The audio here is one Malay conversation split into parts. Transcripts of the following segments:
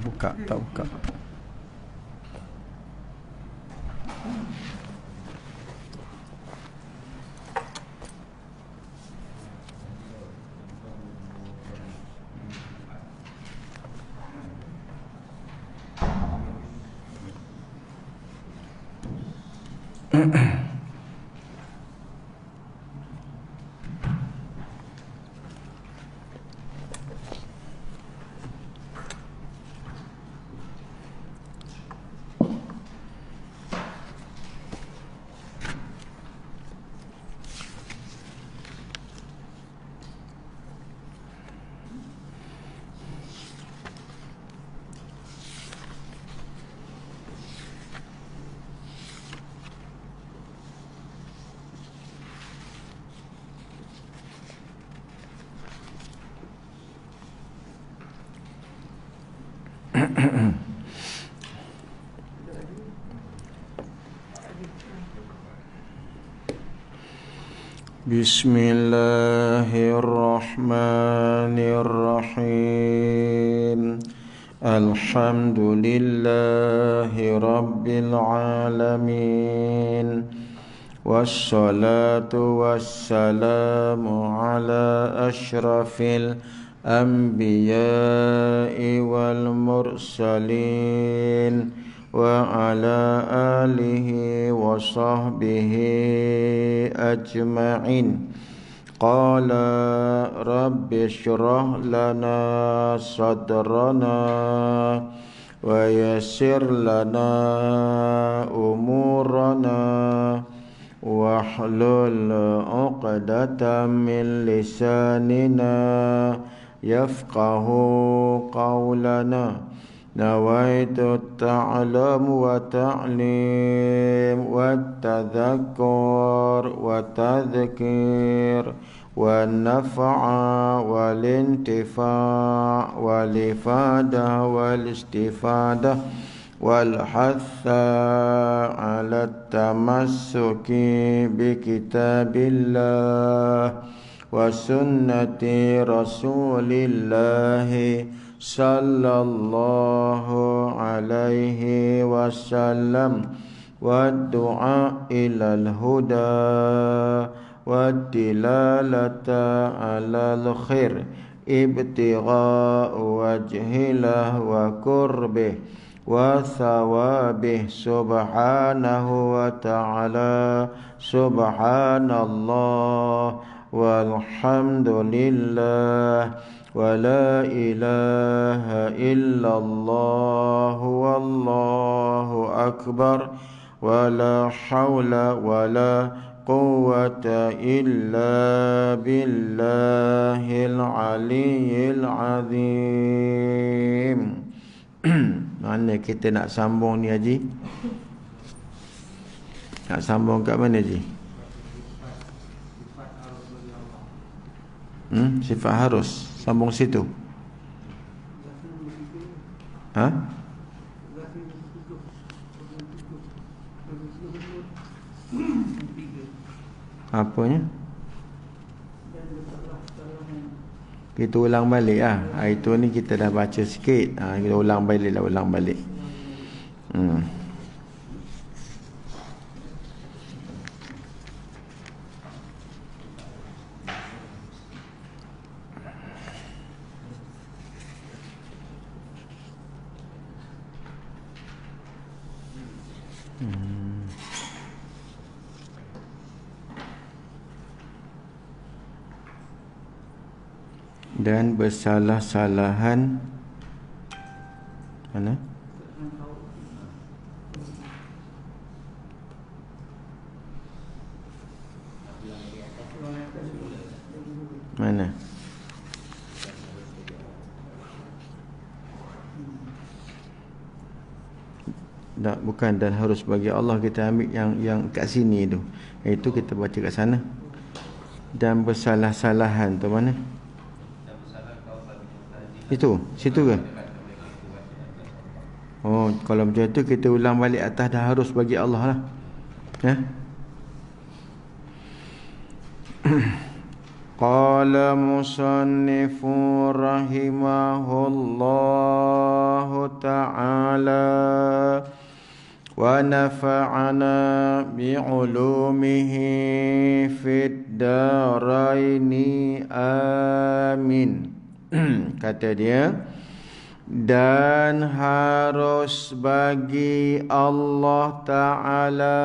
buka, tak buka. Bismillahirrahmanirrahim. Alhamdulillahi rabbil alamin. Wassalatu wassalamu ala ashrafil anbiya'i wal mursalin wa ala alihi wa sahbihi ajma'in. Qala rabbi shrah lana sadrana wa yassir lana umurana wahlul 'uqdatam min lisanina yafqahu qawlana. Nawaitu ta'lam wa ta'lim wa tadhakkur wa tadhkir wa naf'a wal intifa' wal ifada wal istifada wal hatha ala tamassuki bi kitabillah wa sunnati rasulillahi sallallahu alaihi wasallam wa du'a ilal huda wa dilalata alal khair ibtigha wajhilah wa qurbih wa thawabih subhanahu wa ta'ala. Subhanallah walhamdulillah wa la ilaha illallah wallahu akbar wa la hawla wa la quwwata illa billahil aliyyil azim. Mana kita nak sambung ni Haji? Nak sambung kat mana Haji? Sifat harus sambung situ. Ha? Apanya? Kita ulang balik lah. Itu ni kita dah baca sikit. Kita ulang balik lah, ulang balik. Dan bersalah-salahan mana? Mana? Tak, bukan dan harus bagi Allah. Kita ambil yang kat sini tu. Itu kita baca kat sana. Dan bersalah-salahan tu mana? Itu, situ ke? Oh, kalau macam tu kita ulang balik atas dah harus bagi Allah lah. Ya. Qala musannifu rahimahullahu ta'ala wa nafa'ana bi'ulumihi fid daraini amin. Kata dia, dan harus bagi Allah Ta'ala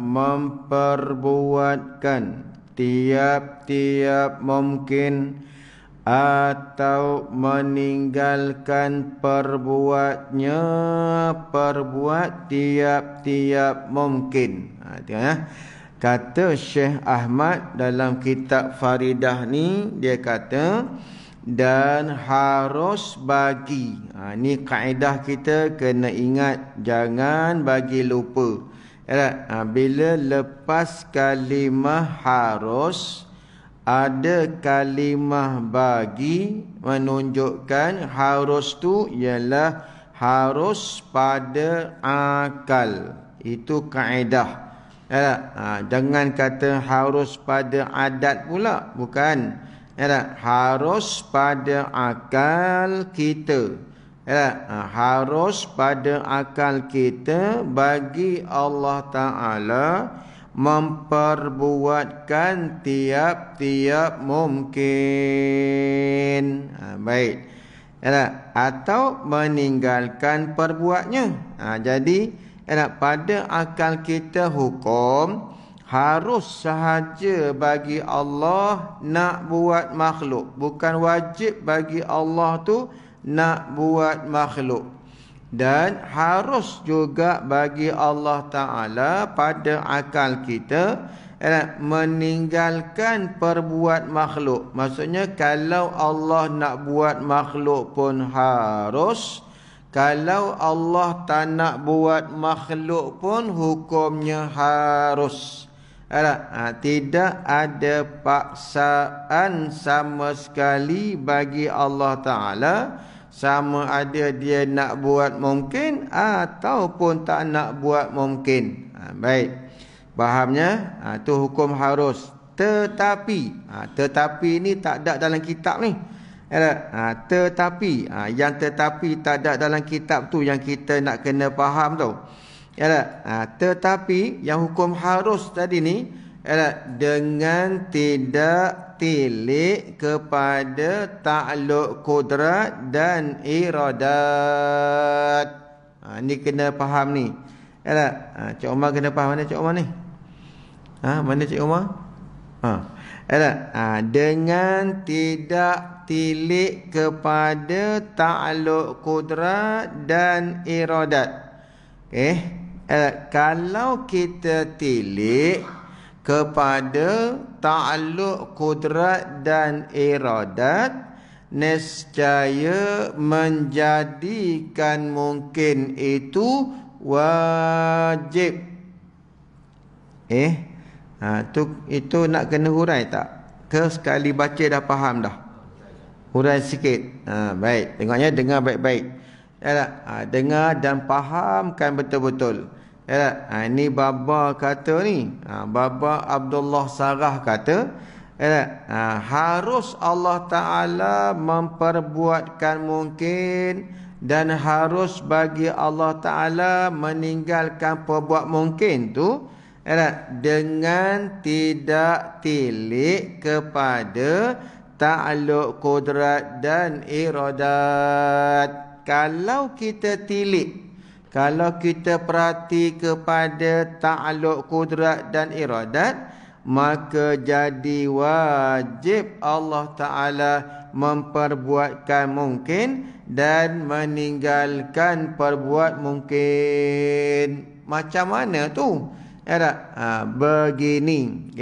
memperbuatkan tiap-tiap mungkin atau meninggalkan perbuat tiap-tiap mungkin. Tengok ya. Kata Syekh Ahmad dalam kitab Faridah ni, dia kata dan harus bagi. Ni kaedah kita kena ingat, jangan bagi lupa. Bila lepas kalimah harus, ada kalimah bagi, menunjukkan harus tu ialah harus pada akal. Itu kaedah. Jangan kata harus pada adat pula, bukan. Harus pada akal kita. Harus pada akal kita bagi Allah Ta'ala memperbuatkan tiap-tiap mungkin. Baik. Atau meninggalkan perbuatnya. Jadi pada akal kita hukum harus sahaja bagi Allah nak buat makhluk. Bukan wajib bagi Allah tu nak buat makhluk. Dan harus juga bagi Allah Ta'ala pada akal kita meninggalkan perbuat makhluk. Maksudnya kalau Allah nak buat makhluk pun harus. Kalau Allah tak nak buat makhluk pun hukumnya harus. Tidak ada paksaan sama sekali bagi Allah Ta'ala, sama ada dia nak buat mungkin ataupun tak nak buat mungkin. Baik, fahamnya? Itu hukum harus. Tetapi ni tak ada dalam kitab ni. Tetapi yang tetapi tak ada dalam kitab tu yang kita nak kena faham tu. Tetapi yang hukum harus tadi ni dengan tidak tilik kepada takluk kudrat dan iradat. Ni kena faham ni. Cik Umar kena faham mana Cik Umar ni? Mana Cik Umar? Dengan tidak tilik kepada takluk kudrat dan iradat. Kalau kita tilik kepada ta'alluq kudrat dan iradat, nescaya menjadikan mungkin itu wajib. Itu nak kena hurai tak? Ke sekali baca dah faham dah? Hurai sikit. Baik, tengoknya dengar baik-baik. Dengar dan fahamkan betul-betul. Ini Baba kata ni, Baba Abdullah Sarah kata, harus Allah Ta'ala memperbuatkan mungkin dan harus bagi Allah Ta'ala meninggalkan perbuat mungkin tu dengan tidak tilik kepada ta'alluq kudrat dan iradat. Kalau kita tilik, kalau kita perhati kepada ta'alluq kudrat dan iradat, maka jadi wajib Allah Ta'ala memperbuatkan mungkin dan meninggalkan perbuat mungkin. Macam mana tu? Begini.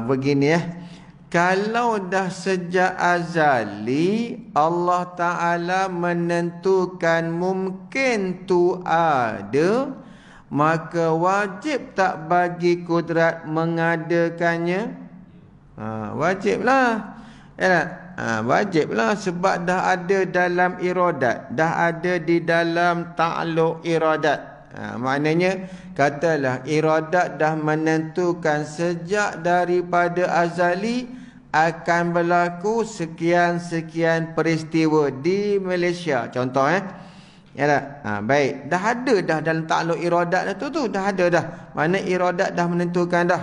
Begini ya. Kalau dah sejak azali Allah Ta'ala menentukan mungkin tu ada, maka wajib tak bagi kudrat mengadakannya? Wajiblah. Wajiblah sebab dah ada dalam iradat, dah ada di dalam ta'alluq iradat. Maknanya katalah iradat dah menentukan sejak daripada azali akan berlaku sekian-sekian peristiwa di Malaysia. Contoh ya tak? Baik, dah ada dah dalam takluk iradat tu dah ada dah. Mana iradat dah menentukan dah.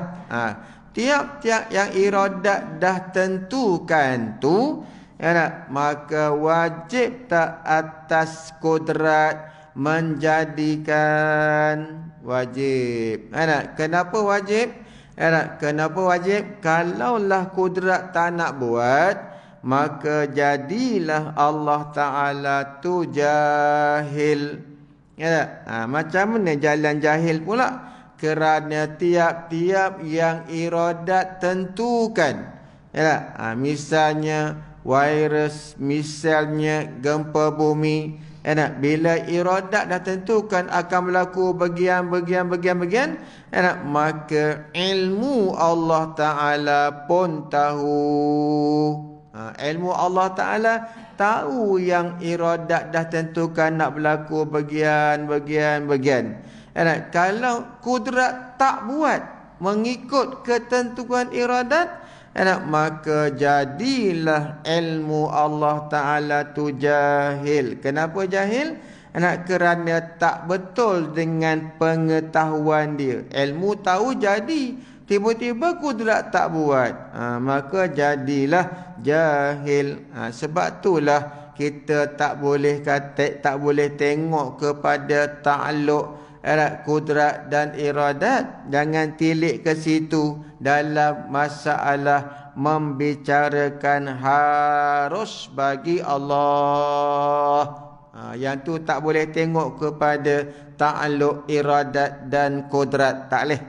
Tiap-tiap yang iradat dah tentukan tu, ya tak? Maka wajib tak atas kodrat menjadikan wajib. Ya tak? Kenapa wajib? Ya tak? Kenapa wajib? Kalaulah kodrat tak nak buat, maka jadilah Allah Ta'ala tu jahil. Ya tak? Macam mana jalan jahil pula? Kerana tiap-tiap yang iradat tentukan. Ya tak? Misalnya virus, misalnya gempa bumi. Ya tak? Bila iradat dah tentukan akan berlaku bagian, ya tak? Maka ilmu Allah Ta'ala pun tahu. Ilmu Allah Ta'ala tahu yang iradat dah tentukan nak berlaku bagian. Kalau kudrat tak buat mengikut ketentuan iradat, maka jadilah ilmu Allah Ta'ala tu jahil. Kenapa jahil? Kerana tak betul dengan pengetahuan dia. Ilmu tahu jadi, tiba-tiba kudrat tak buat, maka jadilah jahil. Sebab itulah kita tak boleh tengok kepada takluk kudrat dan iradat. Jangan tilik ke situ dalam masalah membicarakan harus bagi Allah. Yang tu tak boleh tengok kepada takluk iradat dan kudrat, tak boleh.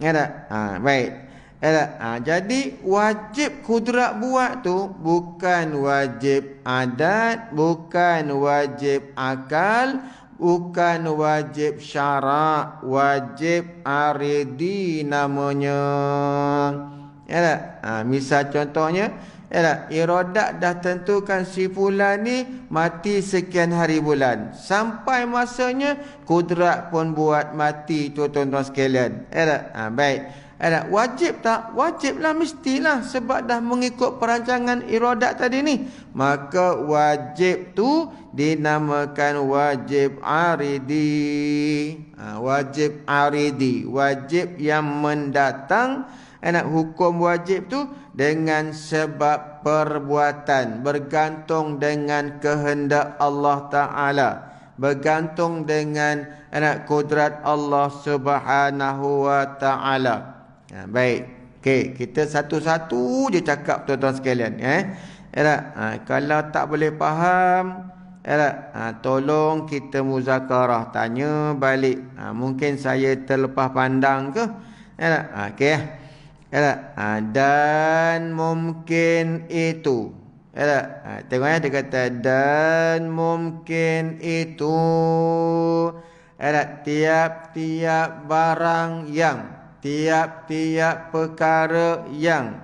Ya tak? Baik. Ya tak? Jadi wajib kudrat buat tu bukan wajib adat, bukan wajib akal, bukan wajib syarak, wajib aridi namanya. Ya tak? Misal contohnya, ya tak? Iradat dah tentukan si fulan ni mati sekian hari bulan. Sampai masanya kudrat pun buat mati tu tuan-tuan sekalian. Ya tak? Baik. Ya tak? Wajib tak? Wajiblah, mestilah, sebab dah mengikut perancangan iradat tadi ni. Maka wajib tu dinamakan wajib aridi. Wajib aridi, wajib yang mendatang. Hukum wajib tu dengan sebab perbuatan, bergantung dengan kehendak Allah Ta'ala, bergantung dengan kudrat Allah Subhanahu wa Ta'ala. Baik. Okey, kita satu-satu je cakap tuan-tuan sekalian. Kalau tak boleh faham, tolong kita muzakarah, tanya balik. Mungkin saya terlepas pandang ke? Okey. Dan mungkin itu. Tengok dia kata dan mungkin itu. Tiap-tiap barang yang, tiap-tiap perkara yang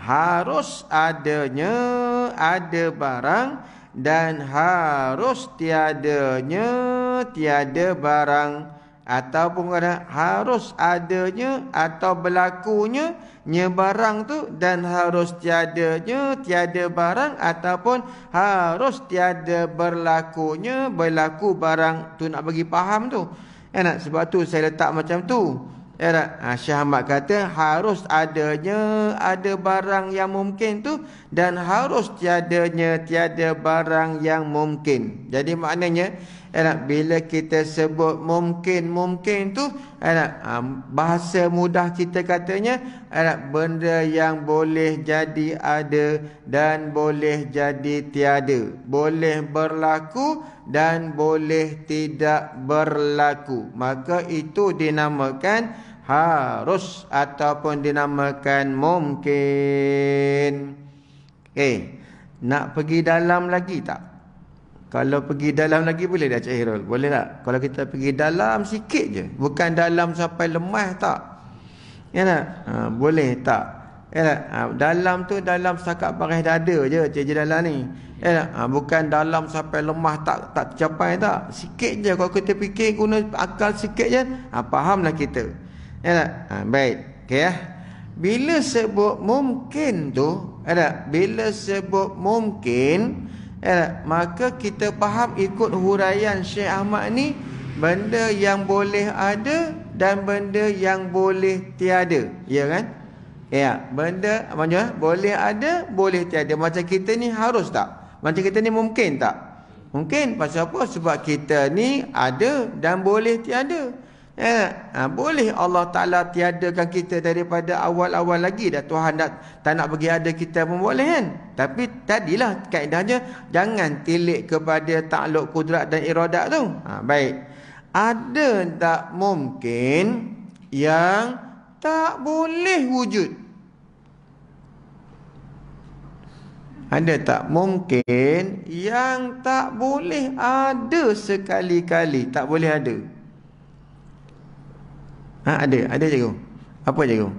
harus adanya ada barang, dan harus tiadanya tiada barang. Ataupun harus adanya atau berlakunya barang tu, dan harus tiadanya tiada barang, ataupun harus tiada berlakunya berlaku barang tu. Nak bagi faham tu, sebab tu saya letak macam tu. Syekh Ahmad kata harus adanya ada barang yang mungkin tu, dan harus tiadanya tiada barang yang mungkin. Jadi maknanya bila kita sebut mungkin tu, bahasa mudah kita katanya benda yang boleh jadi ada dan boleh jadi tiada, boleh berlaku dan boleh tidak berlaku, maka itu dinamakan harus ataupun dinamakan mungkin. Nak pergi dalam lagi tak? Kalau pergi dalam lagi boleh tak Cik Hirul? Boleh tak? Kalau kita pergi dalam sikit je, bukan dalam sampai lemah, tak? Ya tak? Boleh tak? Dalam tu dalam setakat baris dada je je dalam ni. Bukan dalam sampai lemah tak tercapai tak. Sikit je kalau kita fikir guna akal sikit je, fahamlah kita. Baik. Okey ya. Bila sebut mungkin tu, bila sebut mungkin, maka kita faham ikut huraian Syekh Ahmad ni, benda yang boleh ada dan benda yang boleh tiada, ya kan? Ya, benda macam boleh ada, boleh tiada. Macam kita ni harus tak? Macam kita ni mungkin tak? Mungkin. Pasal apa? Sebab kita ni ada dan boleh tiada. Boleh Allah Ta'ala tiadakan kita daripada awal-awal lagi dah. Tuhan tak nak bagi ada kita pun boleh kan. Tapi tadilah kaedahnya, jangan tilik kepada takluk kudrat dan iradat tu. Baik. Ada tak mungkin yang tak boleh wujud? Ada tak mungkin yang tak boleh ada sekali-kali? Tak boleh ada. Ada cikgu. Apa cikgu?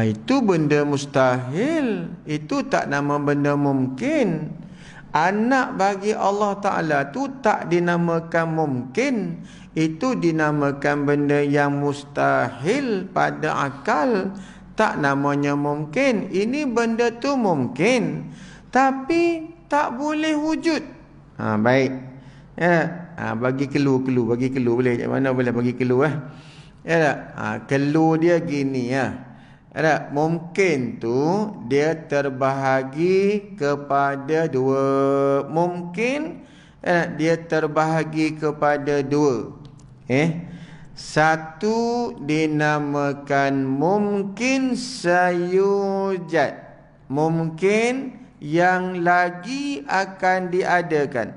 Itu benda mustahil. Itu tak nama benda mungkin. Anak bagi Allah Ta'ala tu tak dinamakan mungkin. Itu dinamakan benda yang mustahil pada akal. Tak namanya mungkin. Ini benda tu mungkin, tapi tak boleh wujud. Baik. Bagi clue boleh. Macam mana boleh bagi clue clue dia gini mungkin tu dia terbahagi kepada dua. Mungkin dia terbahagi kepada dua. Satu dinamakan mungkin sayujad, mungkin yang lagi akan diadakan,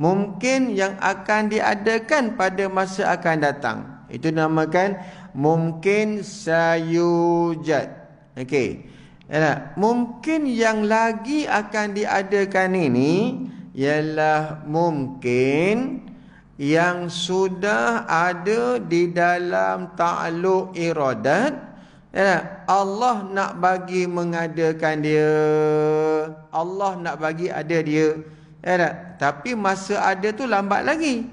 mungkin yang akan diadakan pada masa akan datang. Itu dinamakan mungkin sayujad. Okey. Mungkin yang lagi akan diadakan ini ialah mungkin yang sudah ada di dalam takluk iradat. Allah nak bagi mengadakan dia. Allah nak bagi ada dia. Tapi masa ada tu lambat lagi.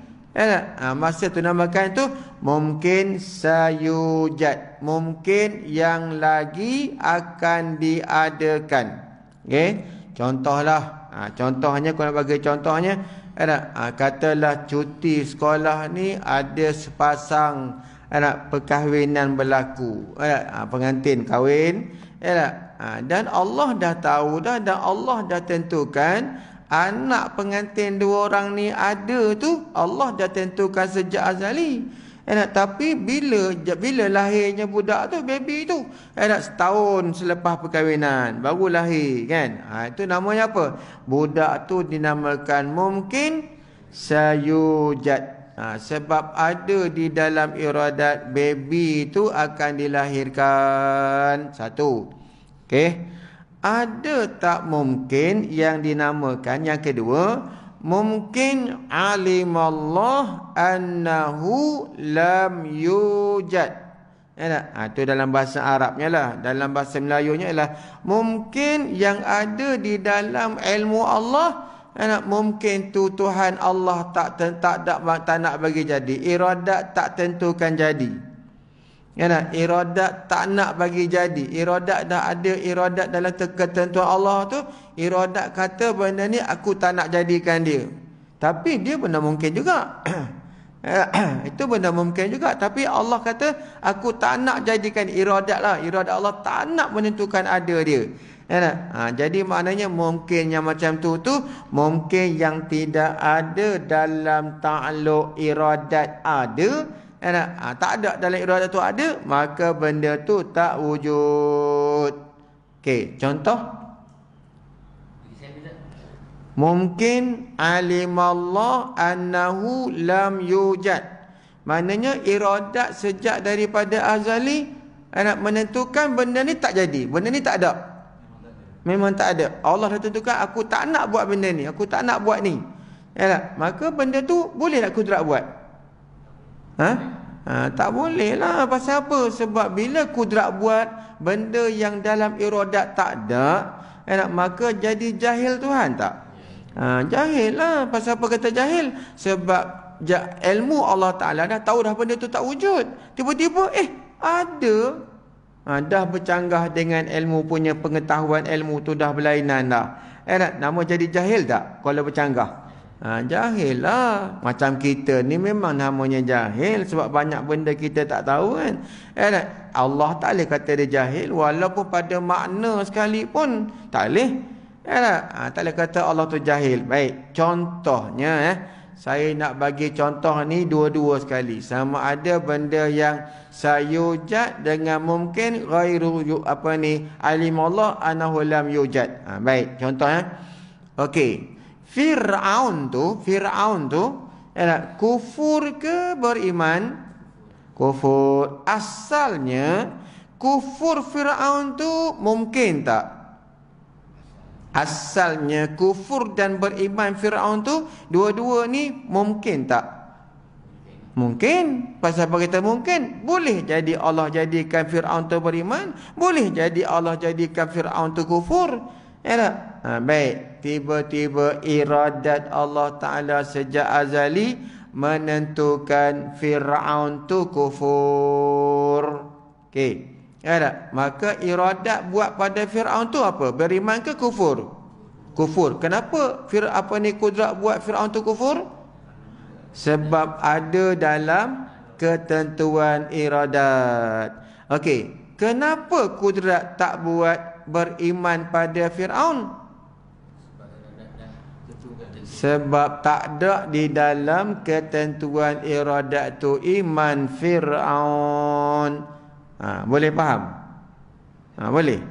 Masa tu namakan tu mungkin sayujad, mungkin yang lagi akan diadakan. Okey, contohlah. Contohnya kalau nak bagi contohnya, katalah cuti sekolah ni ada sepasang perkahwinan berlaku. Pengantin kahwin. Dan Allah dah tahu dah, dan Allah dah tentukan anak pengantin dua orang ni ada tu. Allah dah tentukan sejak azali. Tapi bila lahirnya budak tu, baby tu, setahun selepas perkahwinan baru lahir kan. Itu namanya apa? Budak tu dinamakan mungkin sayujad. Sebab ada di dalam iradat baby tu akan dilahirkan. Satu. Okey. Ada tak mungkin yang dinamakan yang kedua, mungkin alimallah annahu lam yujad. Itu dalam bahasa Arabnya lah. Dalam bahasa Melayunya ialah mungkin yang ada di dalam ilmu Allah. Mungkin tu Tuhan Allah tak nak bagi jadi. Iradat tak tentukan jadi. Iradat tak nak bagi jadi. Iradat dah ada, iradat dalam ketentuan Allah tu. Iradat kata benda ni aku tak nak jadikan dia. Tapi dia benda mungkin juga. Itu benda mungkin juga. Tapi Allah kata aku tak nak jadikan. Iradat lah. Iradat Allah tak nak menentukan ada dia. Jadi maknanya mungkin yang macam tu mungkin yang tidak ada dalam ta'alluq iradat ada. Tak ada dalam iradat tu ada, maka benda tu tak wujud. Okey, contoh. Mungkin alimallah annahu lam yujad. Maknanya iradat sejak daripada azali menentukan benda ni tak jadi. Benda ni tak ada. Memang tak ada. Allah dah tentukan aku tak nak buat benda ni, aku tak nak buat ni. Maka benda tu boleh tak kudrat buat? Tak boleh lah. Pasal apa? Sebab bila kudrat buat benda yang dalam iradat tak ada, maka jadi jahil Tuhan tak? Jahil lah. Pasal apa kata jahil? Sebab ilmu Allah Ta'ala dah tahu dah benda tu tak wujud. Tiba-tiba ada. Dah bercanggah dengan ilmu punya pengetahuan, ilmu tu dah berlainan dah. Nama jadi jahil tak kalau bercanggah? Jahil lah. Macam kita ni memang namanya jahil sebab banyak benda kita tak tahu kan. Allah tak boleh kata dia jahil walaupun pada makna sekalipun tak boleh. Tak boleh kata Allah tu jahil. Baik, contohnya saya nak bagi contoh ni dua-dua sekali. Sama ada benda yang sayujad dengan mungkin ghairu alim Allah annahu lam yujad. Baik, contohnya. Okey. Fir'aun tu kufur ke beriman? Kufur. Asalnya kufur Fir'aun tu mungkin tak? Asalnya kufur dan beriman Fir'aun tu dua-dua ni mungkin tak? Mungkin. Pasal apa kita mungkin? Boleh jadi Allah jadikan Fir'aun tu beriman, boleh jadi Allah jadikan Fir'aun tu kufur. Baik, tiba-tiba iradat Allah Ta'ala sejak azali menentukan Fir'aun tu kufur. Okey. Maka iradat buat pada Fir'aun tu apa? Beriman ke kufur? Kufur. Kenapa kudrat buat Fir'aun tu kufur? Sebab ada dalam ketentuan iradat. Okey. Kenapa kudrat tak buat beriman pada Fir'aun? Sebab tak ada di dalam ketentuan iradat tu iman Fir'aun. Boleh faham? Boleh?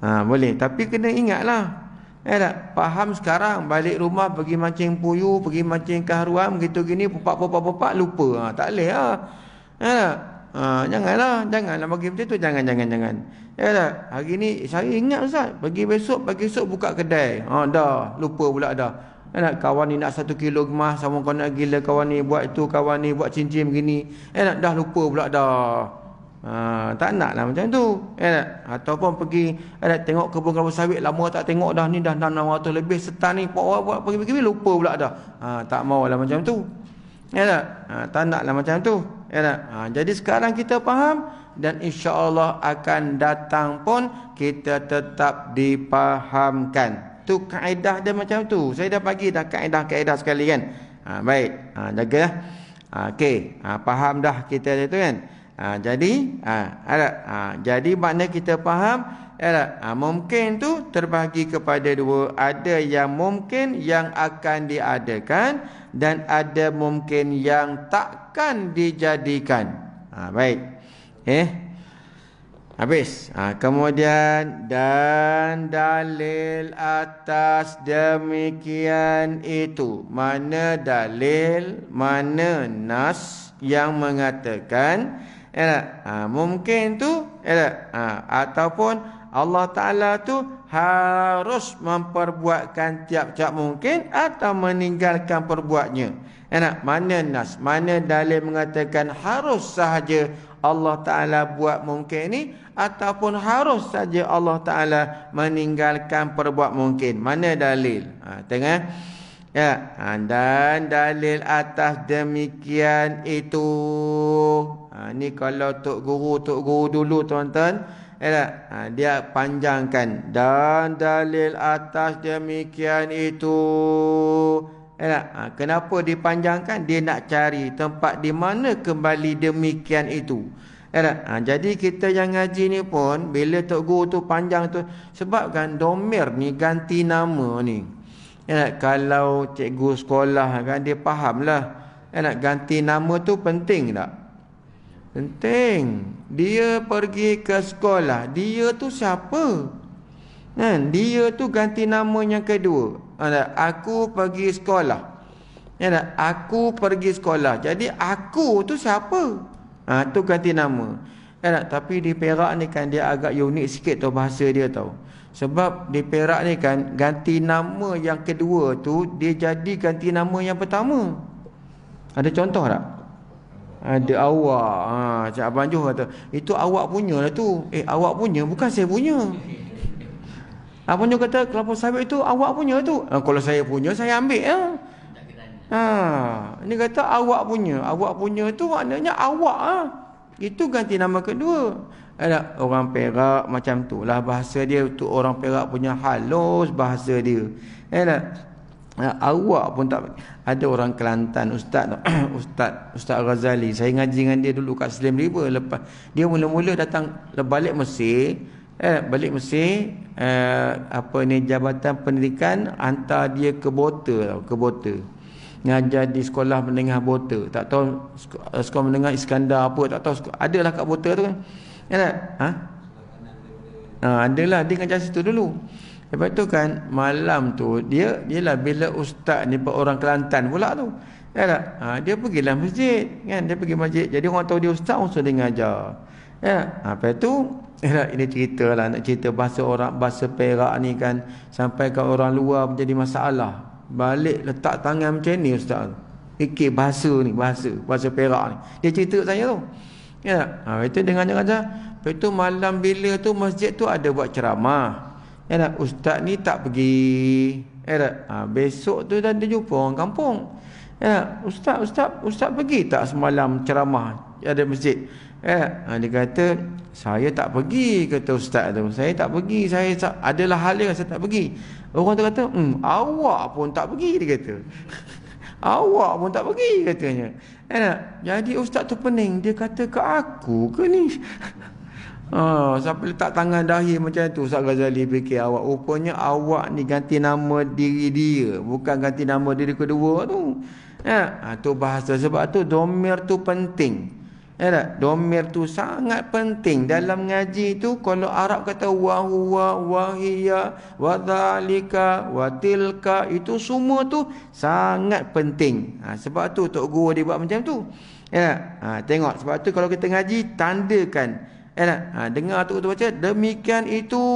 Boleh. Tapi kena ingatlah. Faham sekarang balik rumah pergi mancing puyuh, pergi mancing kahruam gitu gini, pupak lupa. Tak boleh lah. Janganlah bagi macam tu. Jangan. Hari ni saya ingat Ustaz, pagi esok buka kedai. Dah lupa pula dah. Kawan ni nak 1 kilo gemas, sama kau nak gila, kawan ni buat itu, kawan ni buat cincin begini. Dah lupa pula dah. Tak naklah macam tu. Ataupun pergi tengok kebun kelapa sawit, lama tak tengok dah, ni dah 600 lebih setan ni, buat pergi lupa pula dah. Tak maulah macam tu. Tak naklah macam tu. Jadi sekarang kita faham dan insya-Allah akan datang pun kita tetap dipahamkan. Tu kaedah dia macam tu. Saya dah bagi dah kaedah sekali kan. Baik. Jagalah. Okey. Faham dah kita tu kan. Jadi makna kita faham mungkin tu terbahagi kepada dua. Ada yang mungkin yang akan diadakan dan ada mungkin yang takkan dijadikan. Baik. Habis. Kemudian dan dalil atas demikian itu. Mana dalil, mana nas yang mengatakan mungkin tu ataupun Allah Ta'ala tu harus memperbuatkan tiap-tiap mungkin atau meninggalkan perbuatnya. Mana nas, mana dalil mengatakan harus sahaja Allah Ta'ala buat mungkin ni ataupun harus saja Allah Ta'ala meninggalkan perbuat mungkin. Mana dalil? Tengok. Dan dalil atas demikian itu. Ni kalau Tok Guru dulu tuan-tuan, dia panjangkan. Dan dalil atas demikian itu. Kenapa dipanjangkan? Dia nak cari tempat di mana kembali demikian itu. Jadi kita yang ngaji ni pun bila Tok Guru tu panjang tu, sebab kan domir ni ganti nama ni. Kalau cikgu sekolah kan dia fahamlah. Ganti nama tu penting tak? Penting. Dia pergi ke sekolah, dia tu siapa? Dia tu ganti nama yang kedua. Aku pergi sekolah. Aku pergi sekolah. Jadi aku tu siapa? Tu ganti nama. Tapi di Perak ni kan dia agak unik sikit tau bahasa dia tau. Sebab di Perak ni kan ganti nama yang kedua tu dia jadi ganti nama yang pertama. Ada contoh tak? Ada awak. Cik Abang Joh kata, itu awak punya lah tu. Awak punya, bukan saya punya. Abang Joh kata, kelapa sawit itu awak punya tu. Kalau saya punya, saya ambil lah. Ini kata awak punya. Awak punya tu maknanya awak lah. Itu ganti nama kedua. Ada orang Perak macam tu lah bahasa dia. Tu orang Perak punya halus bahasa dia. Awak pun tak. Ada orang Kelantan, Ustaz Ustaz Ghazali. Saya ngaji dengan dia dulu kat Slim River. Lepas dia mula-mula datang balik Mesir. Balik Mesir, Jabatan Pendidikan hantar dia ke Bota, ngajar di sekolah menengah Bota. Tak tahu sekolah menengah Iskandar apa, tak tahu adalah kat Bota tu kan. Adalah dia ngajar situ dulu. Lepas tu kan malam tu dia lah bila ustaz ni orang Kelantan pula tu. Dia pergilah masjid kan, dia pergi masjid. Jadi orang tahu dia ustaz, so dia ngajar. Lepas tu ini cerita lah, nak cerita bahasa Perak ni kan, sampai ke orang luar menjadi masalah. Balik letak tangan macam ni ustaz. Fikir bahasa Perak ni. Dia cerita kat saya tu. Itu dengan ngajar. Lepas tu malam bila tu masjid tu ada buat ceramah. Ustaz ni tak pergi. Besok tu dah jumpa orang kampung. Ustaz pergi tak semalam ceramah ada masjid? Dia kata saya tak pergi, kata ustaz tu. Saya tak pergi, adalah hal yang saya tak pergi. Orang tu kata, awak pun tak pergi, dia kata. Awak pun tak pergi, katanya. Jadi ustaz tu pening, dia kata ke aku ke ni? Sampai letak tangan dahi macam tu. Ustaz Ghazali fikir awak, rupanya awak ni ganti nama diri dia, bukan ganti nama diri kedua tu. Tu bahasa. Sebab tu domir tu penting. Domir tu sangat penting dalam ngaji tu. Kalau Arab kata wa huwa wa hiya wa dzalika wa tilka, itu semua tu sangat penting. Sebab tu tok guru dia buat macam tu. Tengok, sebab tu kalau kita ngaji tandakan. Dengar tu baca demikian itu.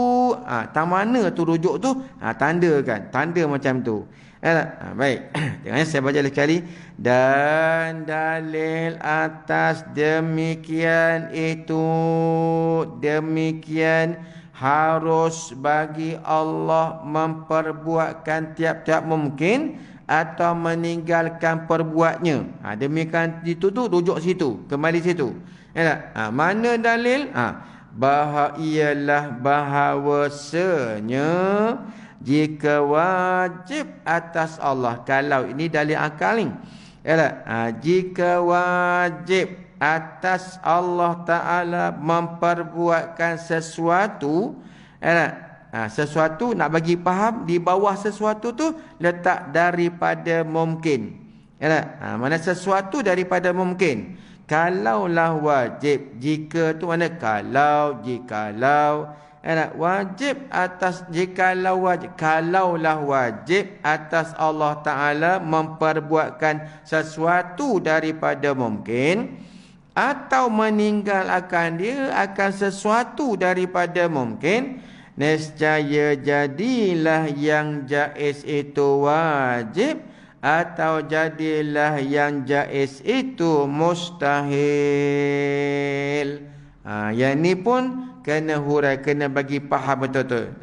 Tang mana tu rujuk tu, tandakan. Tanda macam tu. Baik. Tengoknya saya baca sekali. Dan dalil atas demikian itu, demikian harus bagi Allah memperbuatkan tiap-tiap mungkin atau meninggalkan perbuatnya. Demikian itu tu rujuk situ, kembali situ. Mana dalil? Ialah bahawasanya jika wajib atas Allah, kalau ini dalil akal ni, jika wajib atas Allah Ta'ala memperbuatkan sesuatu, sesuatu nak bagi faham, di bawah sesuatu tu letak daripada mungkin. Mana sesuatu daripada mungkin. Kalaulah wajib, jika tu mana kalau, jikalau. Wajib atas, jikalau wajib, kalaulah wajib atas Allah Ta'ala memperbuatkan sesuatu daripada mungkin, atau meninggalkan dia akan sesuatu daripada mungkin, nescaya jadilah yang jaiz itu wajib, atau jadilah yang jaiz itu mustahil. Yang ni pun kena hurai, kena bagi faham betul-betul.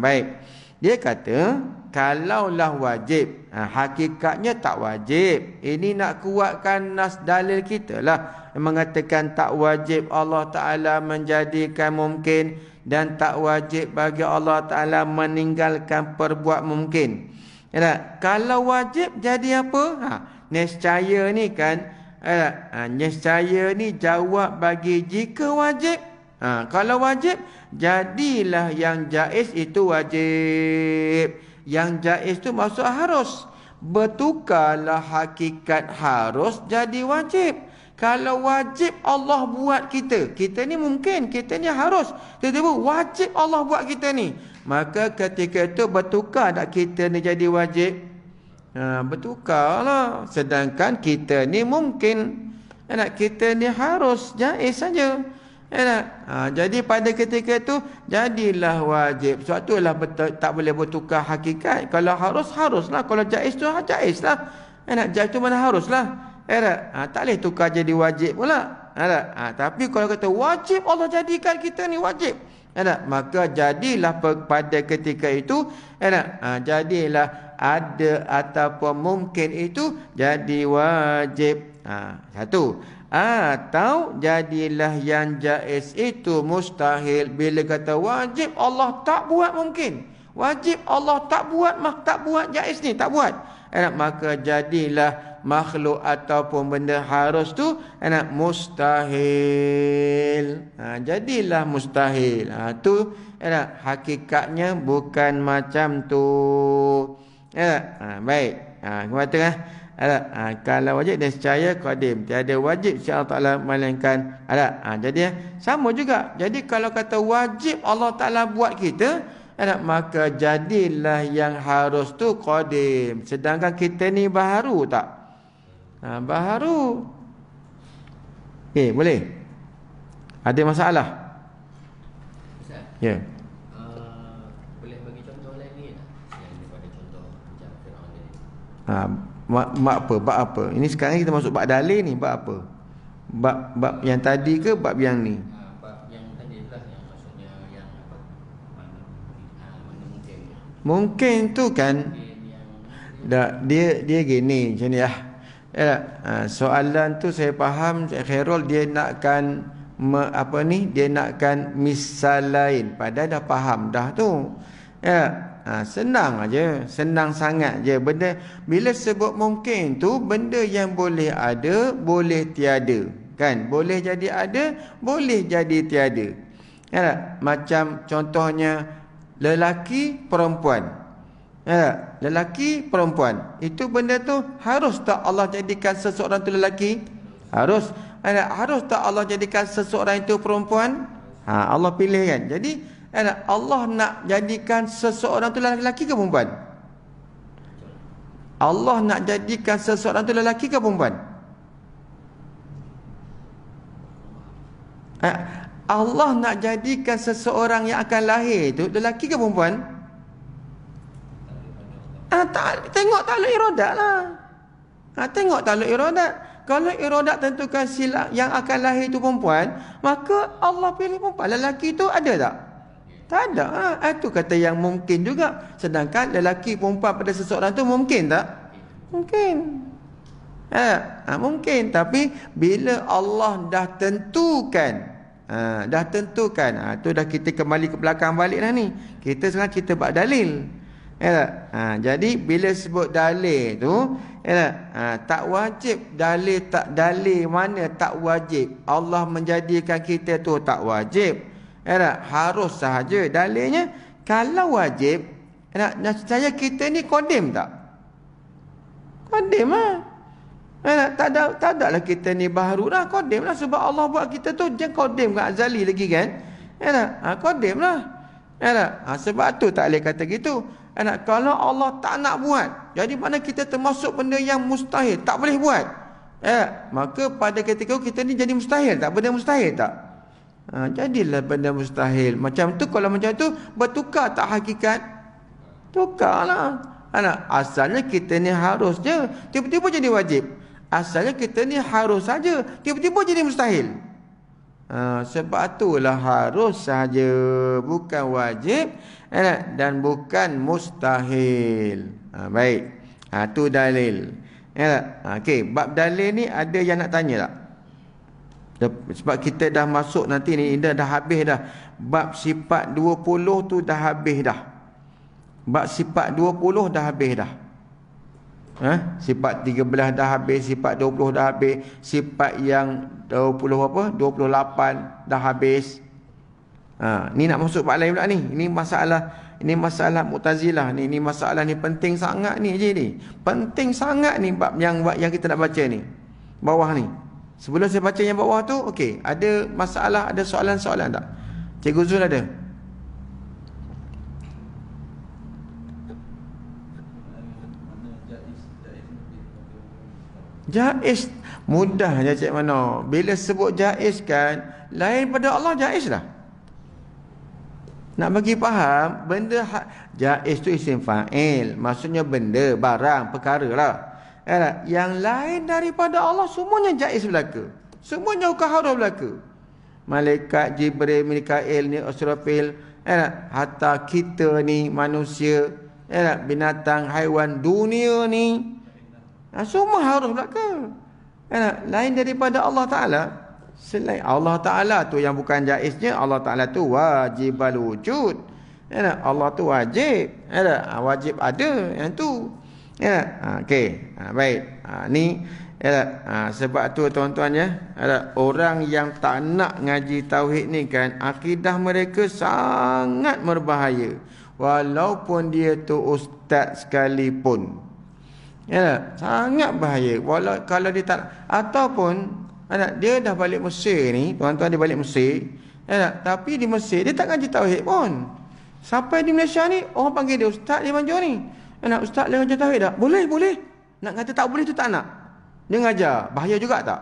Baik. Dia kata kalaulah wajib, hakikatnya tak wajib. Ini nak kuatkan nas dalil kita lah, mengatakan tak wajib Allah Ta'ala menjadikan mungkin, dan tak wajib bagi Allah Ta'ala meninggalkan perbuat mungkin. Kalau wajib jadi apa? Nescaya ni kan, nescaya ni jawab bagi jika wajib. Kalau wajib, jadilah yang jaiz itu wajib. Yang jaiz tu maksud harus. Bertukarlah hakikat harus jadi wajib. Kalau wajib Allah buat kita, kita ni mungkin, kita ni harus, tiba-tiba wajib Allah buat kita ni, maka ketika itu bertukar tak kita ni jadi wajib? Bertukarlah. Sedangkan kita ni mungkin, kita ni harus, jaiz saja. Jadi pada ketika itu jadilah wajib. Sebab itulah tak boleh bertukar hakikat. Kalau harus, haruslah. Kalau jaiz tu jaiz lah. Jaiz tu mana haruslah. Tak boleh tukar jadi wajib pula. Tapi kalau kata wajib Allah jadikan kita ni wajib. Maka jadilah pada ketika itu jadilah ada ataupun mungkin itu jadi wajib. Satu. Atau jadilah yang jaiz itu mustahil. Bila kata wajib Allah tak buat mungkin. Wajib Allah tak buat jaiz ni, tak buat. Maka jadilah makhluk ataupun benda harus tu mustahil. Jadilah mustahil. Tu hakikatnya bukan macam tu. Baik. Kata kalau wajib dan secaya qadim, tiada wajib si Allah Taala melainkan jadi sama juga. Jadi kalau kata wajib Allah Taala buat kita, maka jadilah yang harus tu qadim. Sedangkan kita ni baharu tak? Baharu. Boleh? Ada masalah? Ya. Boleh bagi contoh lain ni tak? Yang daripada contoh macam Firaun ni. Bab apa? Ini sekarang kita masuk bab dalil ni, bab apa? Bab yang tadi ke bab yang ni? Bab yang tadi lah, yang maksudnya yang apa? Mana mungkin. Mungkin tu kan dia gini macam ni lah. Soalan tu saya faham Khairul dia nakkan dia nakkan misal lain, padahal dah faham dah tu. Senang aja, senang sangat je benda. Bila sebut mungkin tu benda yang boleh ada, boleh tiada, kan? Boleh jadi ada, boleh jadi tiada. Macam contohnya lelaki perempuan. Lelaki perempuan, itu benda tu harus tak Allah jadikan seseorang tu lelaki? Harus. Harus tak Allah jadikan seseorang itu perempuan? Allah pilih kan. Jadi Allah nak jadikan seseorang tu lelaki ke perempuan? Allah nak jadikan seseorang tu lelaki ke perempuan? Allah nak jadikan seseorang yang akan lahir tu lelaki ke perempuan? Tengok takluk iradat lah. Tengok takluk iradat. Kalau iradat tentukan sila yang akan lahir tu perempuan, maka Allah pilih perempuan. Lelaki tu ada tak? Tak ada. Itu kata yang mungkin juga. Sedangkan lelaki perempuan pada seseorang tu mungkin tak? Mungkin. Mungkin. Tapi bila Allah dah tentukan, tu dah kita kembali ke belakang balik dah ni. Sekarang kita buat dalil. Jadi bila sebut dalil tu, tak wajib dalil, tak dalil mana tak wajib. Allah menjadikan kita tu tak wajib. Harus sahaja dalilnya. Kalau wajib, saya kita ni qadim tak? Qadim lah. Tak ada lah kita ni baharu lah, qadim lah. Sebab Allah buat kita tu jangan qadim kan, azali lagi kan. Qadim lah. Sebab tu tak boleh kata gitu. Kalau Allah tak nak buat, jadi mana kita termasuk benda yang mustahil, tak boleh buat. Maka pada ketika kita ni jadi mustahil tak? Benda mustahil tak? Jadilah benda mustahil. Macam tu, kalau macam tu bertukar tak hakikat? Tukarlah. Asalnya kita ni harus je, tiba-tiba jadi wajib. Asalnya kita ni harus saja, tiba-tiba jadi mustahil. Sebab itulah harus saja, bukan wajib dan bukan mustahil. Baik. Tu dalil. Okey, bab dalil ni ada yang nak tanya tak? Sebab kita dah masuk nanti ni, dah habis dah. Bab sifat 20 tu dah habis dah. Bab sifat 20 dah habis dah. Sifat 13 dah habis, sifat 20 dah habis, sifat yang 28 dah habis. Ni nak masuk bab lain pula ni. Ini masalah Mu'tazilah ni. Ini masalah ni penting sangat ni je ni. Penting sangat ni bab yang kita nak baca ni. Bawah ni. Sebelum saya baca yang bawah tu, okey, ada masalah, ada soalan-soalan tak? Cikgu Zul ada? Jaiz mudah je cik mana. Bila sebut jaiz kan, lain pada Allah jaiz lah. Nak bagi faham, benda jaiz tu isim fa'il, maksudnya benda, barang, perkara lah. Ya tak? Yang lain daripada Allah semuanya jaiz berlaku. Semuanya hukum haram berlaku. Malaikat Jibril, Mikail ni, Asrafil, ya tak? Hatta kita ni manusia, ya tak? Binatang, haiwan, dunia ni, semua haram berlaku. Ya tak? Lain daripada Allah Ta'ala. Selain Allah Ta'ala tu yang bukan jaiznya, Allah Ta'ala tu wajibal wujud. Ya tak? Allah tu wajib. Ya tak? Wajib ada yang tu. Ya, okey. Baik. Ni ya tak? Sebab tu tuan-tuan ya, orang yang tak nak ngaji tauhid ni kan, akidah mereka sangat berbahaya. Walaupun dia tu ustaz sekalipun. Ya, sangat bahaya. Walau kalau dia tak, ataupun dia dah balik Mesir ni, tuan-tuan, dia balik Mesir. Ya, tapi di Mesir dia tak ngaji tauhid pun. Sampai di Malaysia ni orang panggil dia ustaz di Banjur ni. Ustaz dia ngaji tauhid tak? Boleh, boleh. Nak kata tak boleh tu tak nak. Dia ngajar. Bahaya juga tak?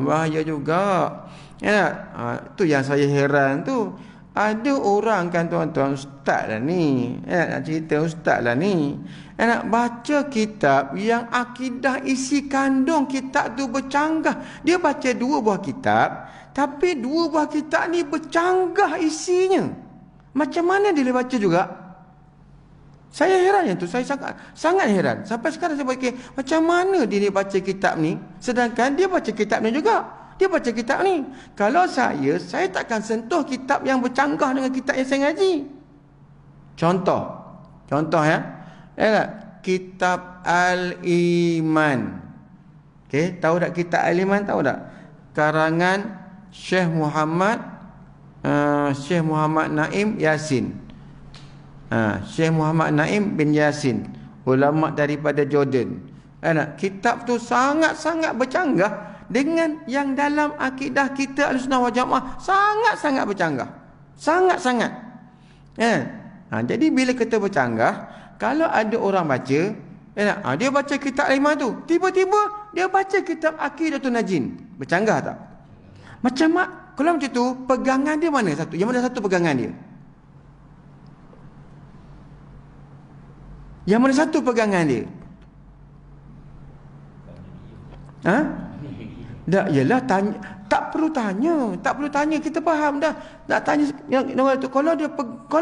Bahaya juga. Ya, tu yang saya heran tu. Ada orang kan tuan-tuan, ustaz lah ni. Nak cerita ustaz lah ni. Nak baca kitab yang akidah isi kandung kitab tu bercanggah. Dia baca 2 buah kitab, tapi 2 buah kitab ni bercanggah isinya. Macam mana dia boleh baca juga? Saya heran yang tu. Saya sangat heran. Sampai sekarang saya fikir, macam mana dia baca kitab ni, sedangkan dia baca kitab ni juga. Dia baca kitab ni. Kalau saya takkan sentuh kitab yang bercanggah dengan kitab yang saya ngaji. Contoh ya. Kitab Al-Iman. Okey, tahu tak kitab Al-Iman, tahu tak? Karangan Syekh Muhammad Naim Yasin. Syekh Muhammad Naim bin Yasin, ulama daripada Jordan. Kitab tu sangat-sangat bercanggah dengan yang dalam akidah kita Ahlussunnah wal Jamaah, sangat-sangat bercanggah. Sangat-sangat. Jadi bila kita bercanggah, kalau ada orang baca, dia baca kitab Al-Iman tu, tiba-tiba dia baca kitab Aqidatul Najin, bercanggah tak? Macam kalau macam tu, pegangan dia mana satu? Yang mana satu pegangan dia? Yang mana satu pegangan dia? Dah, yalah, tanya, tak perlu tanya, kita faham dah. Tak tanya yang tu, kalau